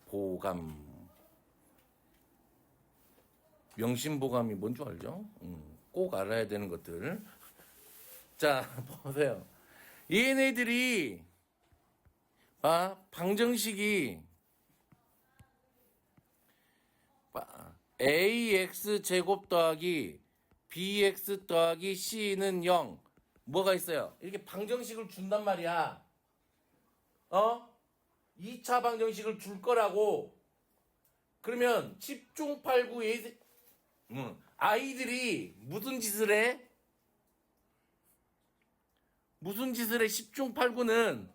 보감. 명심보감이 뭔 줄 알죠? 꼭 알아야 되는 것들. 자, 보세요. 얘네들이, 방정식이, ax 제곱 더하기 bx 더하기 c는 0. 뭐가 있어요? 이렇게 방정식을 준단 말이야. 2차 방정식을 줄 거라고. 그러면 10중 8구 아이들이 무슨 짓을 해? 10중 8구는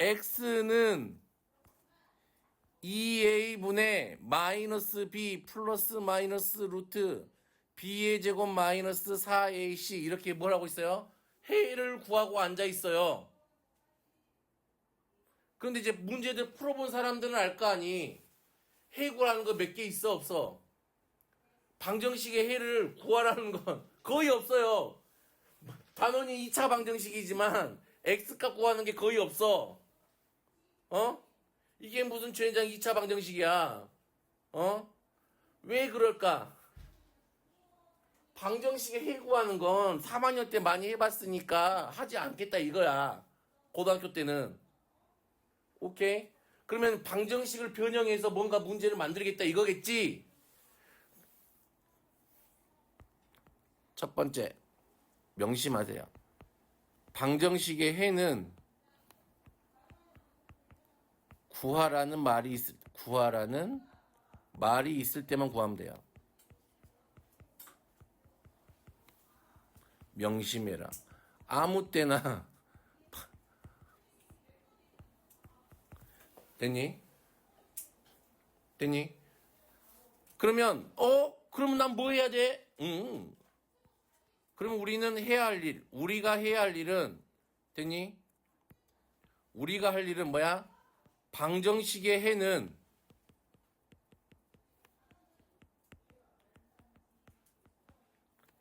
x는 2a분의 마이너스 b 플러스 마이너스 루트 b의 제곱 마이너스 4ac 이렇게 뭘 하고 있어요? 해를 구하고 앉아 있어요. 그런데 이제 문제들 풀어본 사람들은 알 거 아니. 해 구하는 거 몇 개 있어 없어? 방정식의 해를 구하라는 건 거의 없어요. 단원이 2차 방정식이지만 x값 구하는 게 거의 없어. 이게 무슨 최연장 2차 방정식이야. 왜 그럴까? 방정식의 해 구하는 건 3학년 때 많이 해봤으니까 하지 않겠다 이거야. 고등학교 때는. 오케이? 그러면 방정식을 변형해서 뭔가 문제를 만들겠다 이거겠지? 첫 번째, 명심하세요. 방정식의 해는 구하라는 말이 있을 때만 구하면 돼요. 명심해라. 아무 때나 됐니? 그러면 그러면 난 뭐 해야 돼? 그러면 우리가 해야 할 일은 됐니? 우리가 할 일은 뭐야? 방정식의 해는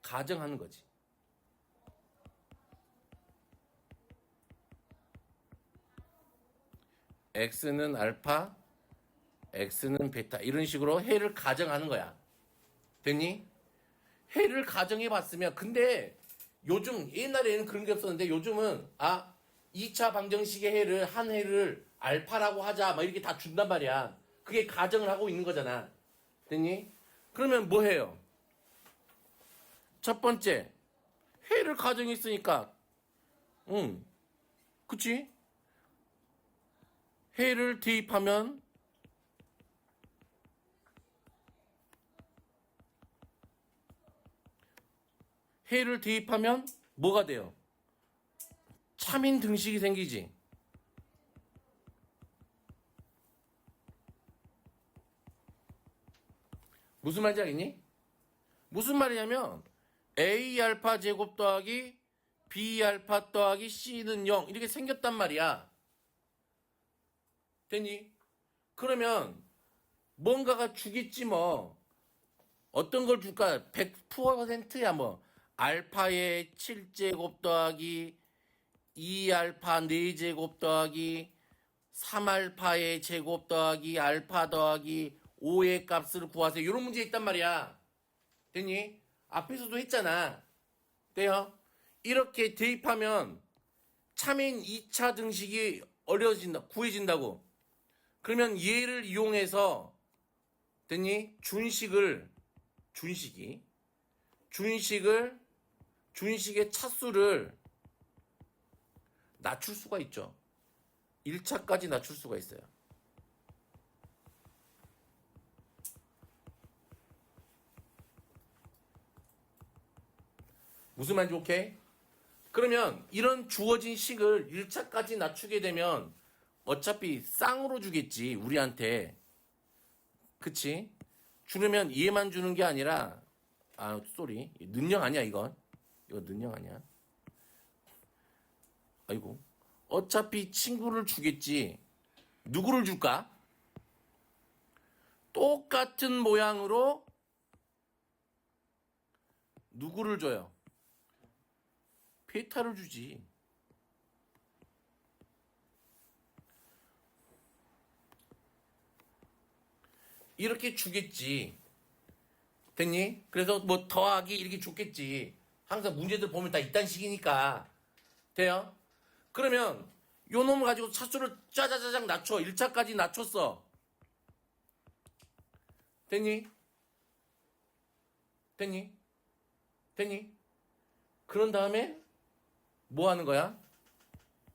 가정하는 거지. x는 알파, x는 베타 이런 식으로 해를 가정하는 거야. 됐니? 해를 가정해 봤으면 근데 요즘 옛날에는 그런 게 없었는데 요즘은 2차 방정식의 해를 한 해를 알파라고 하자 막 이렇게 다 준단 말이야. 그게 가정을 하고 있는 거잖아. 됐니? 그러면 뭐 해요? 첫 번째 해를 가정했으니까 그치? 해를 대입하면 뭐가 돼요? 참인 등식이 생기지. 무슨 말인지 알겠니? 무슨 말이냐면 a 알파 제곱 더하기 b 알파 더하기 c는 0 이렇게 생겼단 말이야. 됐니? 그러면 뭔가가 주겠지 뭐. 어떤 걸 줄까? 100%야 뭐. 알파의 7제곱 더하기 2알파 4제곱 더하기 3알파의 제곱 더하기 알파 더하기 5의 값을 구하세요. 이런 문제 있단 말이야. 됐니? 앞에서도 했잖아. 돼요? 이렇게 대입하면 참인 2차 등식이 구해진다고. 그러면 얘를 이용해서 됐니? 준식의 차수를 낮출 수가 있죠. 1차까지 낮출 수가 있어요. 무슨 말인지 오케이? 그러면 이런 주어진 식을 1차까지 낮추게 되면 어차피 쌍으로 주겠지 우리한테. 그치? 주려면 얘만 주는 게 아니라 능력 아니야 이거 능력 아니야. 아이고 어차피 친구를 주겠지. 누구를 줄까? 똑같은 모양으로 누구를 줘요? 베타를 주지. 이렇게 주겠지. 됐니? 그래서 뭐 더하기 이렇게 줬겠지. 항상 문제들 보면 다 이딴 식이니까. 돼요? 그러면 요 놈을 가지고 차수를 짜자자작 낮춰. 1차까지 낮췄어. 됐니? 됐니? 됐니? 그런 다음에 뭐 하는 거야?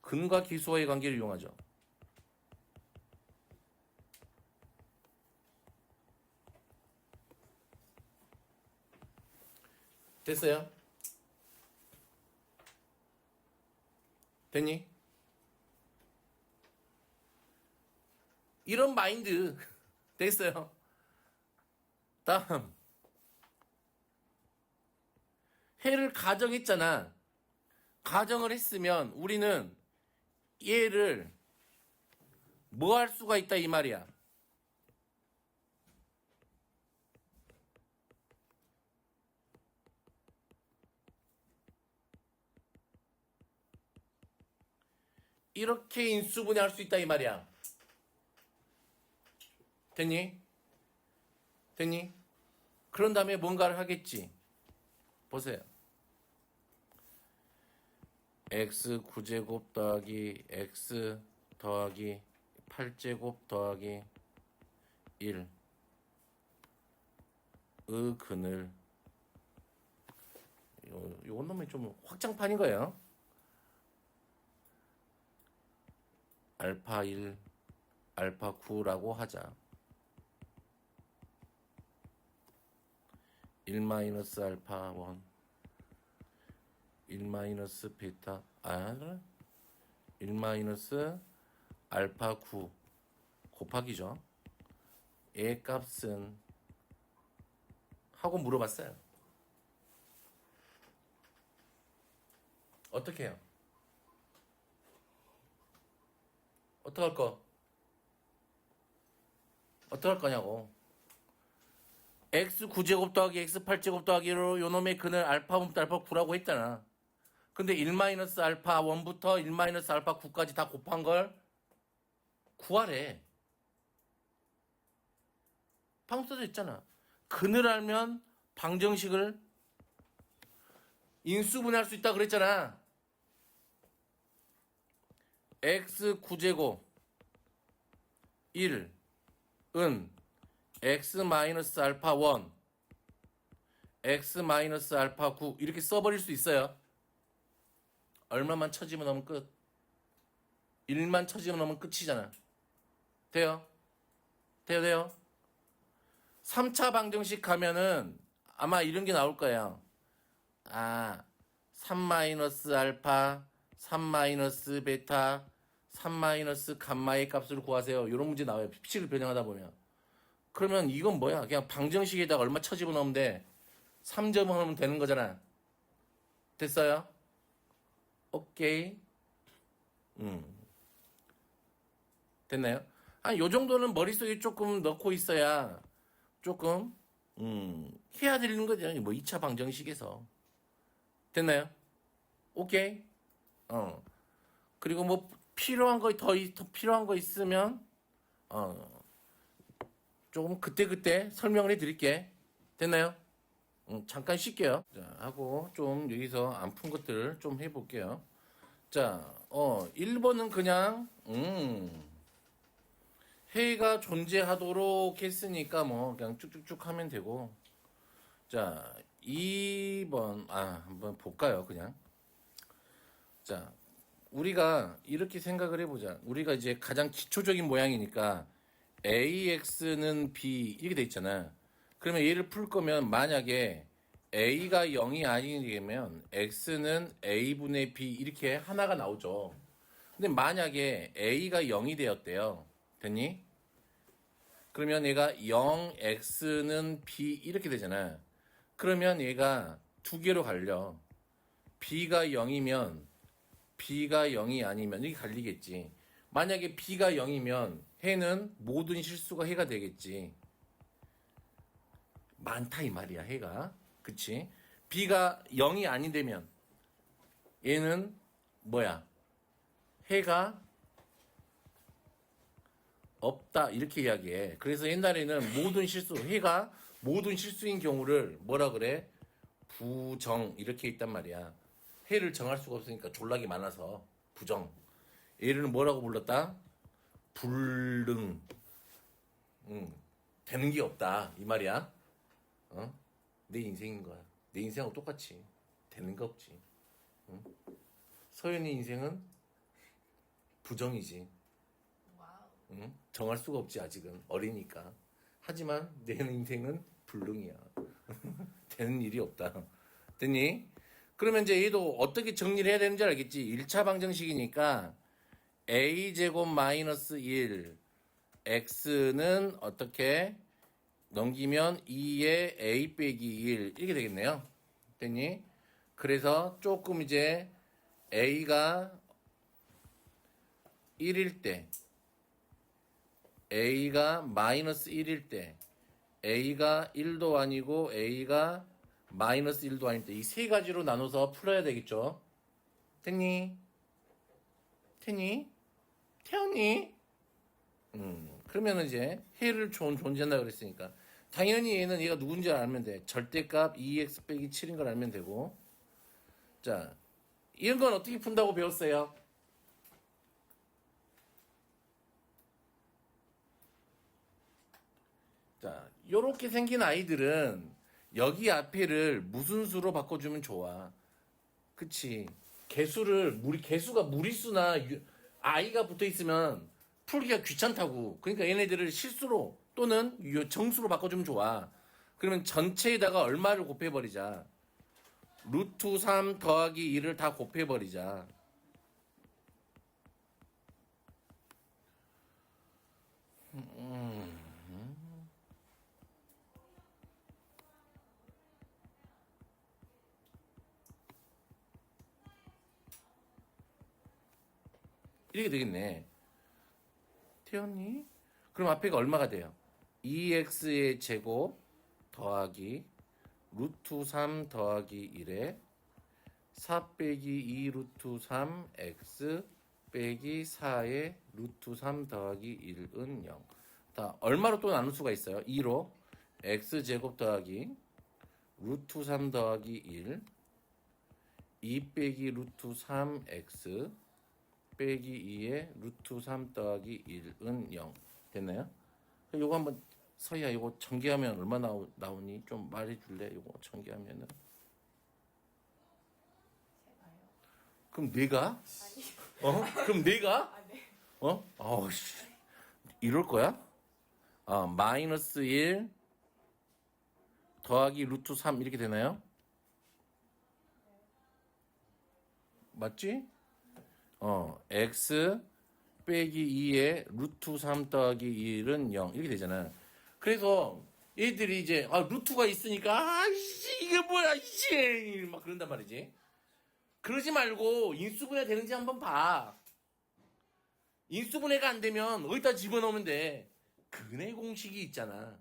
근과 기수와의 관계를 이용하죠. 됐어요? 됐니? 이런 마인드 됐어요. 다음 해를 가정했잖아. 가정을 했으면 우리는 얘를 뭐 할 수가 있다 이 말이야. 이렇게 인수분해할 수 있다 이 말이야. 됐니? 됐니? 그런 다음에 뭔가를 하겠지. 보세요. x 9제곱 더하기 x 더하기 8제곱 더하기 1의 근을 요건 놈이 좀 확장판인 거예요. 알파 1, 알파 9라고 하자. 1 마이너스 알파 1, 1 마이너스 베타, 1 마이너스 알파 9 곱하기죠. 얘 값은 하고 물어봤어요. 어떻게 해요? 어떡할 거? 어떡할 거냐고. x 9제곱 더하기 x 8제곱 더하기로 요놈의 근을 알파 1부터 알파 9라고 했잖아. 근데 1 마이너스 알파 1부터 1 마이너스 알파 9까지 다 곱한 걸 구하래. 방금 써져 있잖아. 근을 알면 방정식을 인수분해할 수 있다 그랬잖아. x 9제곱 1은 x 마이너스 알파 1 x 마이너스 알파 9 이렇게 써버릴 수 있어요. 얼마만 쳐지면 넘으면 끝. 1만 쳐지면 넘으면 끝이잖아. 돼요? 돼요? 3차 방정식 가면은 아마 이런 게 나올 거예요. 3 마이너스 알파 3 마이너스 베타 3 마이너스 감마의 값을 구하세요. 이런 문제 나와요. 식을 변형하다 보면. 그러면 이건 뭐야? 그냥 방정식에다가 얼마 쳐집어 넣으면 돼. 3점 넣으면 되는 거잖아. 됐어요? 오케이. 됐나요? 요 정도는 머릿속에 조금 넣고 있어야 조금 해야 되는 거죠. 뭐 2차 방정식에서. 됐나요? 오케이. 그리고 뭐 필요한 거 더 필요한 거 있으면 조금 그때 설명을 해드릴게. 됐나요? 잠깐 쉴게요. 자, 하고 좀 여기서 안 푼 것들을 좀 해볼게요. 자, 1번은 그냥 해가 존재하도록 했으니까 뭐 그냥 쭉쭉쭉 하면 되고. 자, 2번 한번 볼까요? 그냥. 자, 우리가 이렇게 생각을 해보자. 우리가 이제 가장 기초적인 모양이니까 AX는 B 이렇게 돼 있잖아. 그러면 얘를 풀 거면 만약에 A가 0이 아니면 X는 A분의 B 이렇게 하나가 나오죠. 근데 만약에 A가 0이 되었대요. 됐니? 그러면 얘가 0X는 B 이렇게 되잖아. 그러면 얘가 두 개로 갈려. B가 0이면 B가 0이 아니면 이게 갈리겠지. 만약에 B가 0이면 해는 모든 실수가 해가 되겠지. 많다 이 말이야 해가. 그치? b가 0이 아니되면 얘는 뭐야? 해가 없다 이렇게 이야기해. 그래서 옛날에는 해가 모든 실수인 경우를 뭐라 그래? 부정 이렇게 있단 말이야. 해를 정할 수가 없으니까 졸라기 많아서 부정. 얘를 뭐라고 불렀다? 불능. 되는 게 없다 이 말이야. 내 인생인 거야. 내 인생하고 똑같이 되는 거 없지. 서연이 인생은 부정이지. 와우. 정할 수가 없지 아직은 어리니까. 하지만 내 인생은 불능이야. 되는 일이 없다. 됐니? 그러면 이제 얘도 어떻게 정리를 해야 되는지 알겠지? 1차 방정식이니까 a제곱 마이너스 1 x는 어떻게 넘기면 2의 a 빼기 1 이렇게 되겠네요. 됐니? 그래서 조금 이제 a가 1일 때 a가 마이너스 1일 때 a가 1도 아니고 a가 마이너스 1도 아닐 때 이 세 가지로 나눠서 풀어야 되겠죠. 됐니? 태니? 태연이? 그러면 이제 해를 존재한다 그랬으니까 당연히 얘가 누군지 알면 돼. 절대값 2x 빼기 7인 걸 알면 되고. 자, 이런 건 어떻게 푼다고 배웠어요? 자, 요렇게 생긴 아이들은 여기 앞에를 무슨 수로 바꿔주면 좋아? 그치? 개수가 무리수나 i가 붙어 있으면 풀기가 귀찮다고. 그러니까 얘네들을 실수로 또는 정수로 바꿔주면 좋아. 그러면 전체에다가 얼마를 곱해버리자. 루트 3 더하기 2를 다 곱해버리자. 이렇게 되겠네. 태연이? 그럼 앞에가 얼마가 돼요? 2x의 제곱 더하기 루트 3 더하기 1에 4 빼기 2 루트 3 x 빼기 4의 루트 3 더하기 1은 0. 다 얼마로 또 나눌 수가 있어요? 2로 x 제곱 더하기 루트 3 더하기 1 2 빼기 루트 3x 빼기 2의 루트 3 더하기 1은 0 됐나요? 요거 한번 서희야 이거 전개하면 얼마 나오니? 좀 말해줄래? 요거 전개하면은 제가요? 그럼 내가? 아니. 그럼 내가? 아, 네. 씨 이럴 거야? 마이너스 1 더하기 루트 3 이렇게 되나요? 맞지? x 빼기 2의 루트 3 더하기 1은 0 이렇게 되잖아. 그래서 얘들이 이제 루트가 있으니까 아이씨 이게 뭐야 이씨 막 그런단 말이지. 그러지 말고 인수분해 되는지 한번 봐. 인수분해가 안 되면 어디다 집어넣으면 돼. 근해 공식이 있잖아.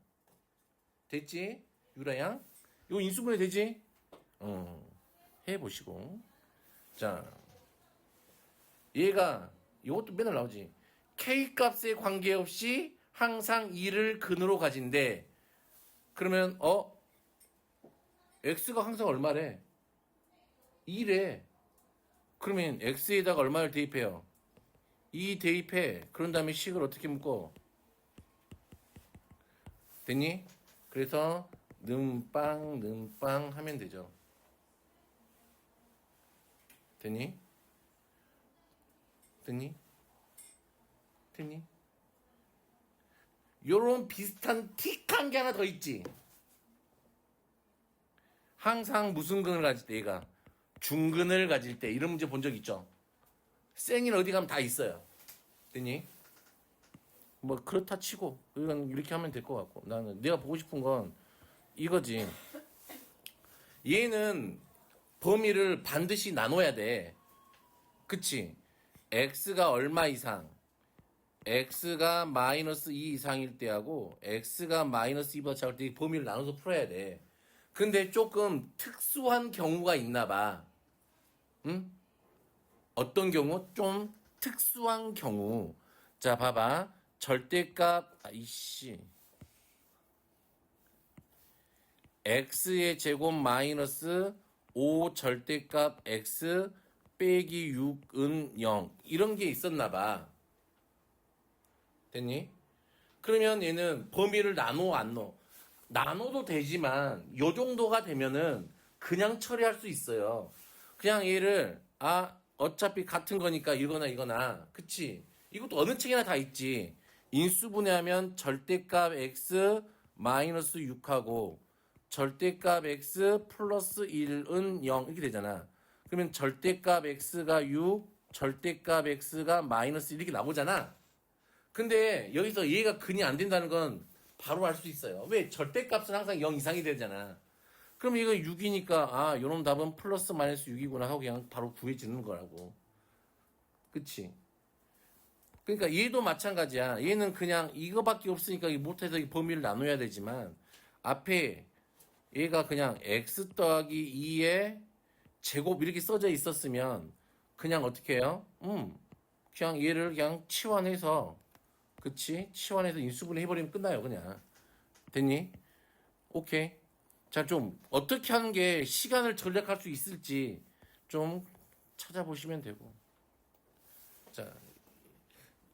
됐지? 유라양? 이거 인수분해 되지? 해보시고. 자, 얘가 이것도 맨날 나오지. K 값에 관계없이 항상 2를 근으로 가진대. 그러면 X가 항상 얼마래? 2래. 그러면 X에다가 얼마를 대입해요? 2 대입해. 그런 다음에 식을 어떻게 묶어? 됐니? 그래서 는빵 하면 되죠. 됐니? 됐니? 됐니? 요런 비슷한 틱한 게 하나 더 있지. 항상 무슨 근을 가질 때 얘가 중근을 가질 때 이런 문제 본 적 있죠? 쌩이는 어디 가면 다 있어요. 됐니? 뭐 그렇다 치고 이건 이렇게 하면 될 것 같고 나는 내가 보고 싶은 건 이거지. 얘는 범위를 반드시 나눠야 돼. 그치? x가 얼마 이상 x가 마이너스 2 이상일 때하고 x가 마이너스 2보다 작을 때 범위를 나눠서 풀어야 돼. 근데 조금 특수한 경우가 있나 봐. 응? 어떤 경우? 좀 특수한 경우. 자, 봐봐. 절대값, 아이씨. x의 제곱 마이너스 5 절대값 x 빼기 6은 0. 이런 게 있었나 봐. 됐니? 그러면 얘는 범위를 나눠 안 넣어? 나눠도 되지만 요 정도가 되면은 그냥 처리할 수 있어요. 그냥 얘를 어차피 같은 거니까 이거나 그치? 이것도 어느 책이나 다 있지. 인수분해하면 절대값 x 마이너스 6하고 절대값 x 플러스 1은 0 이렇게 되잖아. 그러면 절대값 x가 6, 절대값 x가 마이너스 1 이렇게 나오잖아. 근데 여기서 얘가 근이 안 된다는 건 바로 알 수 있어요. 왜? 절대값은 항상 0 이상이 되잖아. 그럼 이거 6이니까 요런 답은 플러스 마이너스 6이구나 하고 그냥 바로 구해지는 거라고. 그치? 그러니까 얘도 마찬가지야. 얘는 그냥 이거밖에 없으니까 못해서 이 범위를 나눠야 되지만 앞에 얘가 그냥 x 더하기 2의 제곱 이렇게 써져 있었으면 그냥 어떻게 해요? 그냥 얘를 그냥 치환해서 그치? 치환해서 인수분해 해버리면 끝나요 그냥. 됐니? 오케이. 자, 좀 어떻게 하는 게 시간을 절약할 수 있을지 좀 찾아보시면 되고. 자,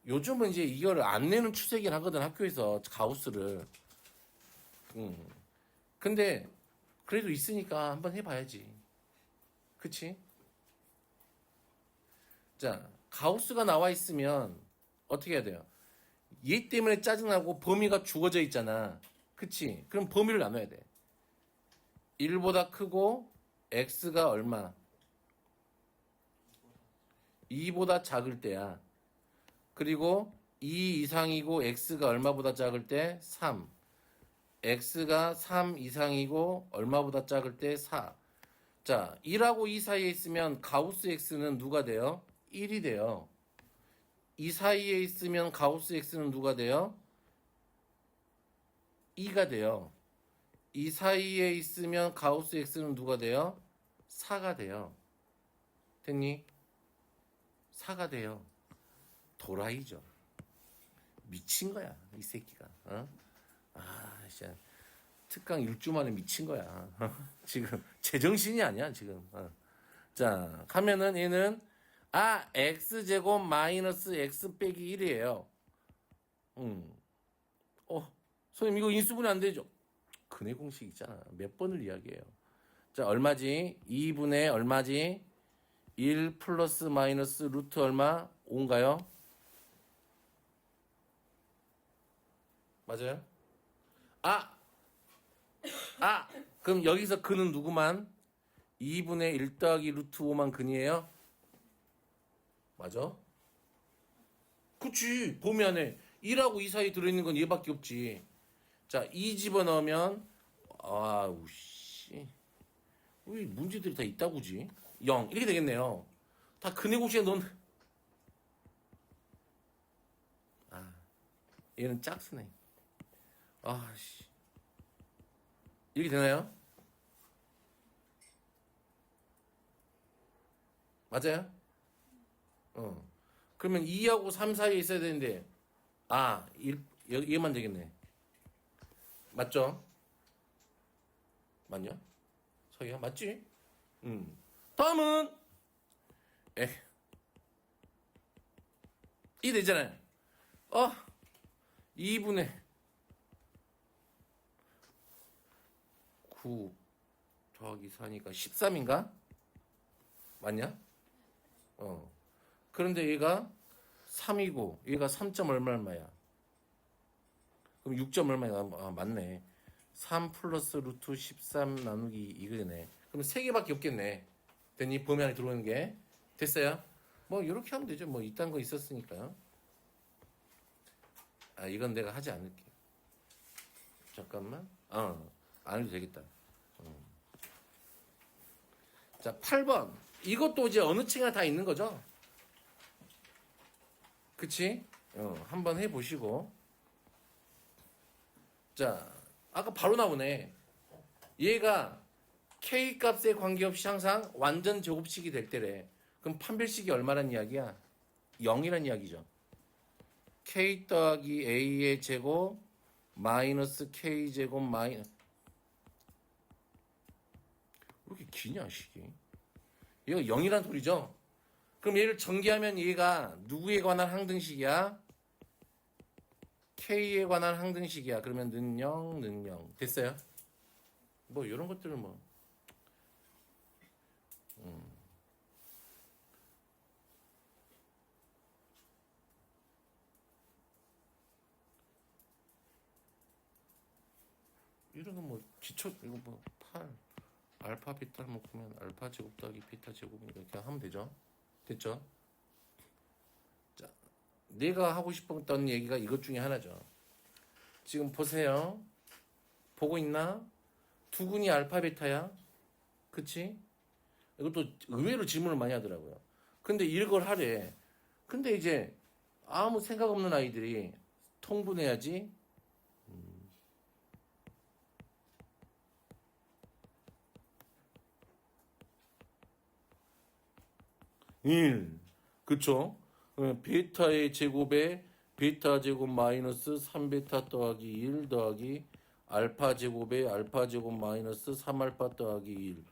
요즘은 이제 이걸 안 내는 추세긴 하거든 학교에서 가우스를. 근데 그래도 있으니까 한번 해봐야지. 그치? 자, 가우스가 나와 있으면 어떻게 해야 돼요? 얘 때문에 짜증나고 범위가 죽어져 있잖아. 그치? 그럼 범위를 나눠야 돼. 1보다 크고 x가 얼마? 2보다 작을 때야. 그리고 2 이상이고 x가 얼마보다 작을 때? 3. x가 3 이상이고 얼마보다 작을 때? 4. 자, 1하고 2 사이에 있으면 가우스 x는 누가 돼요? 1이 돼요. 이 사이에 있으면 가우스 x는 누가 돼요? 2가 돼요. 이 사이에 있으면 가우스 x는 누가 돼요? 4가 돼요. 됐니? 4가 돼요. 도라이죠. 미친 거야, 이 새끼가. 진짜 특강 1주 만에 미친 거야. 지금 제정신이 아니야, 지금. 자, 하면은 얘는 x제곱 마이너스 x 빼기 1이에요. 선생님 이거 인수분해 안 되죠? 근해 공식 있잖아. 몇 번을 이야기해요. 자, 얼마지? 2분의 얼마지? 1 플러스 마이너스 루트 얼마? 5인가요? 맞아요? 그럼 여기서 근은 누구만? 2분의 1 더하기 루트 5만 근이에요? 맞아? 그치. 범위 안에 1하고 2 사이 들어있는 건 얘밖에 없지. 자, 2 집어넣으면 씨. 왜 문제들이 다 있다고지? 0 이렇게 되겠네요. 다 근해 공식에 넣은 얘는 짝수네. 씨. 이렇게 되나요? 맞아요? 그러면 2하고 3 사이에 있어야 되는데 1, 얘만 되겠네. 맞죠? 맞냐? 서희야 맞지? 다음은 2 되잖아요. 2분의 9 더하기 4니까 13인가? 맞냐? 그런데 얘가 3이고 얘가 3점 얼마야? 그럼 6점 얼마야? 맞네. 3 플러스 루트 13 나누기 이거네. 그럼 3개밖에 없겠네. 됐니? 범위 안에 들어오는 게. 됐어요? 뭐 이렇게 하면 되죠. 뭐 이딴 거 있었으니까요. 이건 내가 하지 않을게. 잠깐만. 안 해도 되겠다. 자, 8번. 이것도 이제 어느 층이나 다 있는 거죠? 그치? 한번 해보시고. 자, 아까 바로 나오네. 얘가 K 값에 관계없이 항상 완전 제곱식이 될 때래. 그럼 판별식이 얼마란 이야기야? 0이란 이야기죠. K 더하기 A의 제곱 마이너스 K 제곱 마이너스 왜 이렇게 기냐 식이? 얘가 0이란 소리죠. 그럼 얘를 전개하면 얘가 누구에 관한 항등식이야? K에 관한 항등식이야. 그러면 는 0, 는 0. 됐어요? 뭐 이런 것들은 뭐 이런 거 뭐 기초 이거 뭐 8 알파 베타를 묶으면 알파 제곱 더하기 베타 제곱 이렇게 하면 되죠. 됐죠? 자, 내가 하고 싶었던 얘기가 이것 중에 하나죠. 지금 보세요. 보고 있나? 두근이 알파 베타야. 그치? 이것도 의외로 질문을 많이 하더라고요. 근데 이걸 하래. 근데 이제 아무 생각 없는 아이들이 통분해야지. 1. 그쵸? 베타의 제곱에 베타 제곱 마이너스 3베타 더하기 1 더하기 알파 제곱에 알파 제곱 마이너스 3알파 더하기 1.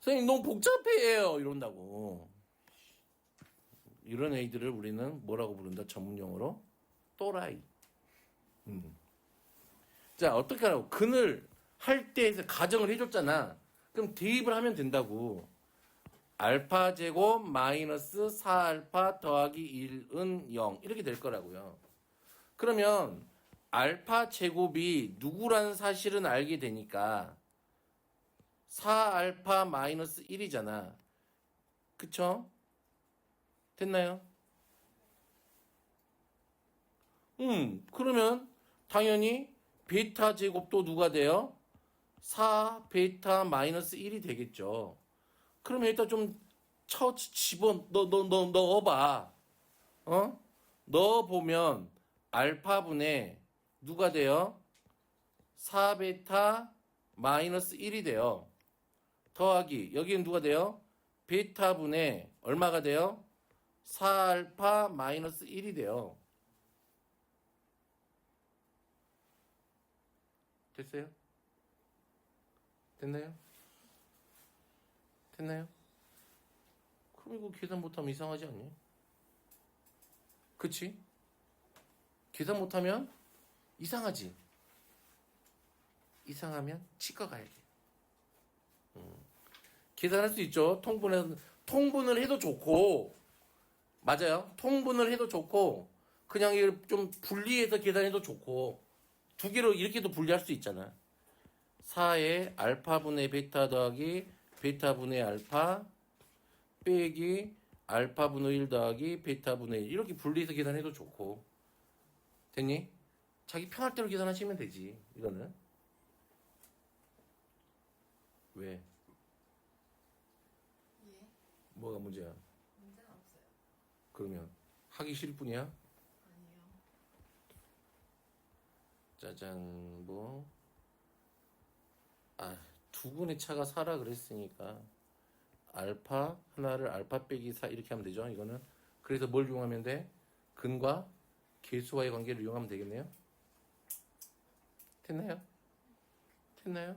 선생님 너무 복잡해요 이런다고. 이런 애들을 우리는 뭐라고 부른다? 전문 용어로 또라이. 자, 어떻게 하라고? 근을 할 때에서 가정을 해줬잖아. 그럼 대입을 하면 된다고. 알파 제곱 마이너스 4알파 더하기 1은 0 이렇게 될 거라고요. 그러면 알파 제곱이 누구라는 사실은 알게 되니까 4알파 마이너스 1이잖아. 그쵸? 됐나요? 그러면 당연히 베타 제곱도 누가 돼요? 4 베타 마이너스 1이 되겠죠. 그러면 일단 좀 넣어봐. 어? 넣어보면 알파분의 누가 돼요? 4베타 마이너스 1이 돼요. 더하기 여기는 누가 돼요? 베타분의 얼마가 돼요? 4알파 마이너스 1이 돼요. 됐어요? 됐나요? 됐나요? 그럼 이거 계산 못하면 이상하지 않니? 그치? 계산 못하면 이상하지? 이상하면 치과 가야 돼. 계산할 수 있죠. 통분을 해도 좋고, 맞아요. 통분을 해도 좋고, 그냥 이걸 좀 분리해서 계산해도 좋고, 두 개로 이렇게도 분리할 수 있잖아. 4의 알파분의 베타 더하기 베타분의 알파 빼기 알파분의 1 더하기 베타분의 1 이렇게 분리해서 계산해도 좋고. 됐니? 자기 편할 대로 계산하시면 되지. 이거는. 왜? 예. 뭐가 문제야? 문제는 없어요. 그러면 하기 싫을 뿐이야? 아니요. 짜잔 뭐 두근의 차가 4라 그랬으니까 알파 하나를 알파 빼기 4 이렇게 하면 되죠. 이거는 그래서 뭘 이용하면 돼? 근과 계수와의 관계를 이용하면 되겠네요. 됐나요? 됐나요?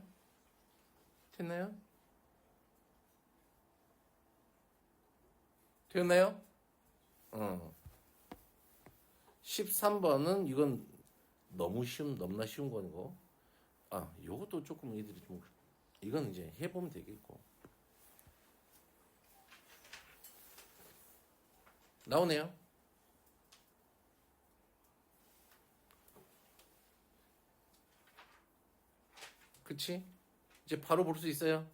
됐나요? 됐나요? 13번은 이건 너무나 쉬운 거고. 요것도 조금 애들이 좀 이건 이제 해보면 되겠고. 나오네요. 그치? 이제 바로 볼 수 있어요.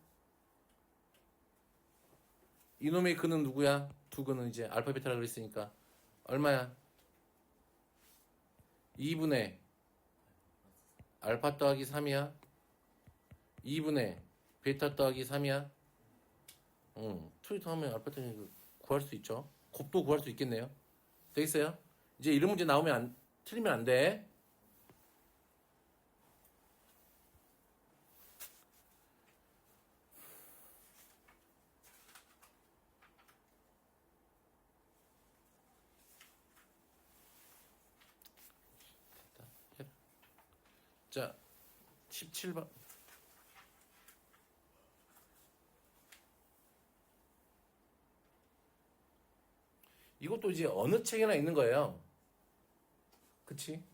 이놈의 근은 누구야? 두 근은 이제 알파 베타라 그랬으니까 얼마야? 2분의 알파 더하기 3이야. 2분의 베타 더하기 3이야. 트위터 하면 알파 더하기 구할 수 있죠. 곱도 구할 수 있겠네요. 되겠어요? 이제 이런 문제 나오면 틀리면 안 돼. 자, 17번. 이것도 이제 어느 책에나 있는 거예요. 그치?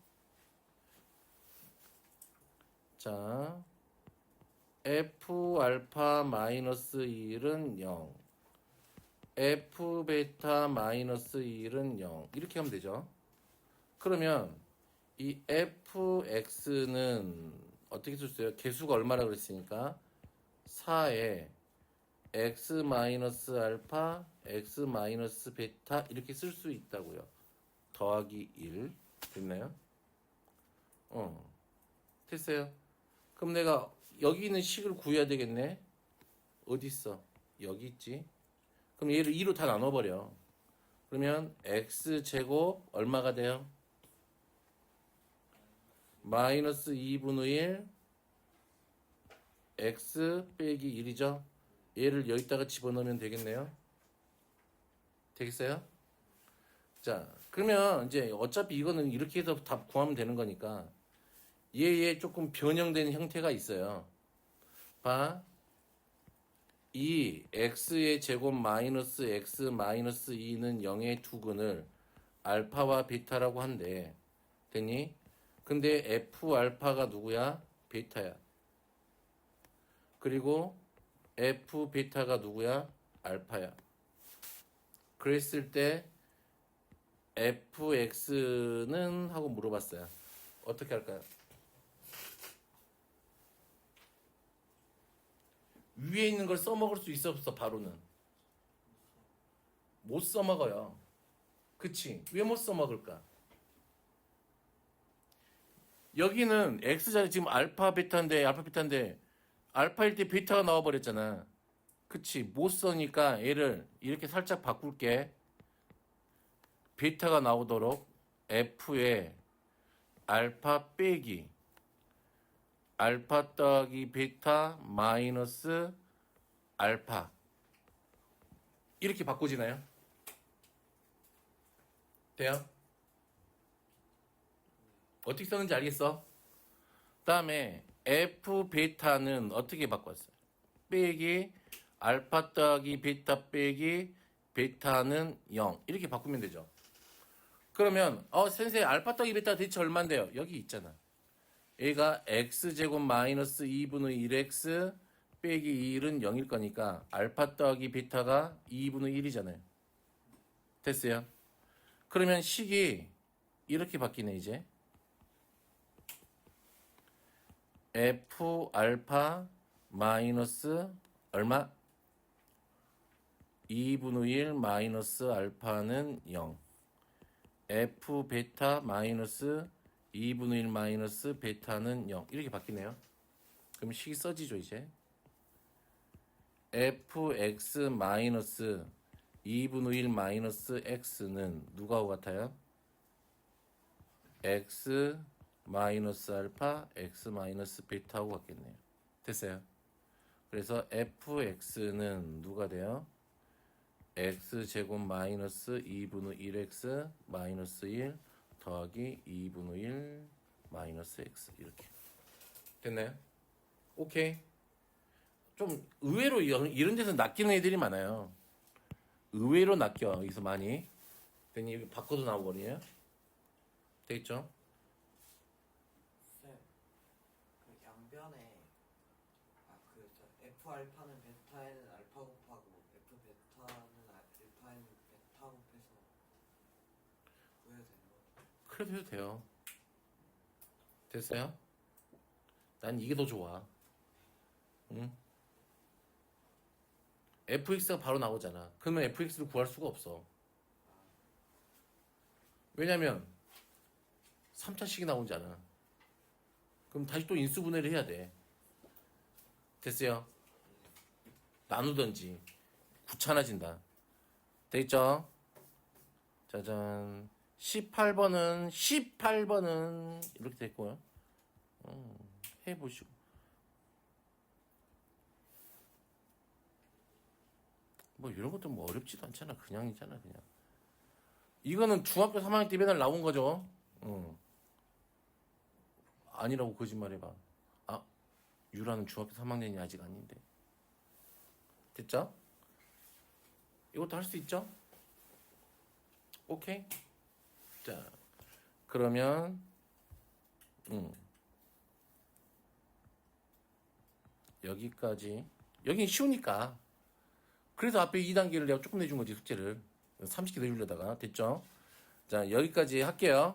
자, F 알파 마이너스 1은 0. F 베타 마이너스 1은 0. 이렇게 하면 되죠. 그러면 이 fx는 어떻게 쓸 수 있어요? 개수가 얼마라 그랬으니까 4에 x 마이너스 알파, x 마이너스 베타 이렇게 쓸 수 있다고요. 더하기 1 됐나요? 됐어요. 그럼 내가 여기 있는 식을 구해야 되겠네. 어디 있어? 여기 있지. 그럼 얘를 2로 다 나눠버려. 그러면 x 제곱 얼마가 돼요? 마이너스 2분의 1 x 빼기 1이죠. 얘를 여기다가 집어넣으면 되겠네요. 되겠어요? 자, 그러면 이제 어차피 이거는 이렇게 해서 답 구하면 되는 거니까 얘에 조금 변형된 형태가 있어요. 봐. 이 x의 제곱 마이너스 x 마이너스 2는 0의 두근을 알파와 베타라고 한대. 됐니? 근데 f 알파가 누구야? 베타야. 그리고 f 베타가 누구야? 알파야. 그랬을 때 fx는 하고 물어봤어요. 어떻게 할까요? 위에 있는 걸 써먹을 수 있어 없어? 바로는 못 써먹어요. 그치? 왜 못 써먹을까? 여기는 x자리 지금 알파 베타인데 알파일 때 베타가 나와버렸잖아. 그치? 못 써니까 얘를 이렇게 살짝 바꿀게. 베타가 나오도록 f에 알파 빼기 알파 더하기 베타 마이너스 알파 이렇게 바꿔지나요? 돼요? 어떻게 썼는지 알겠어? 다음에 f 베타는 어떻게 바꿨어요? 빼기 알파 더하기 베타 빼기 베타는 0 이렇게 바꾸면 되죠. 그러면 선생님 알파 더하기 베타 대체 얼마인데요? 여기 있잖아. 얘가 x제곱 마이너스 2분의 1x 빼기 1은 0일 거니까 알파 더하기 베타가 2분의 1이잖아요. 됐어요? 그러면 식이 이렇게 바뀌네 이제. f 알파 마이너스 얼마? 2분의 1 마이너스 알파는 0. f 베타 마이너스 2분의 1 마이너스 베타는 0 이렇게 바뀌네요. 그럼 식이 써지죠 이제. fx 마이너스 2분의 1 마이너스 x는 누가하고 같아요? x 마이너스 알파 x 마이너스 베타하고 같겠네요. 됐어요. 그래서 fx는 누가 돼요? x제곱 마이너스 2분의 1x 마이너스 1 더하기 2분의 1 마이너스 x 이렇게 됐나요? 오케이. 좀 의외로 이런 데서 낚이는 애들이 많아요. 의외로 낚여 여기서 많이. 괜히 바꿔도 나와버리네요. 되겠죠? 쌤, 그 양변에 F 알파는 베타에는 알파 곱하고 F 베타는 알파에는 베타 곱해서 구해야 되는 거. 그래도 해도 돼요. 됐어요? 난 이게 더 좋아. 응? fx가 바로 나오잖아. 그러면 fx를 구할 수가 없어. 왜냐면 3차식이 나오잖아. 그럼 다시 또 인수분해를 해야 돼. 됐어요? 나누던지 귀찮아진다. 됐죠? 짜잔. 18번은 이렇게 됐고요. 해보시고. 뭐 이런 것도 뭐 어렵지도 않잖아. 그냥이잖아 그냥. 이거는 중학교 3학년 때 맨날 나온 거죠. 아니라고 거짓말해봐. 아, 유라는 중학교 3학년이 아직 아닌데. 됐죠? 이것도 할 수 있죠? 오케이? 자, 그러면 여기까지. 여긴 쉬우니까. 그래서 앞에 2단계를 내가 조금 내준 거지, 숙제를. 30개 내주려다가. 됐죠? 자, 여기까지 할게요.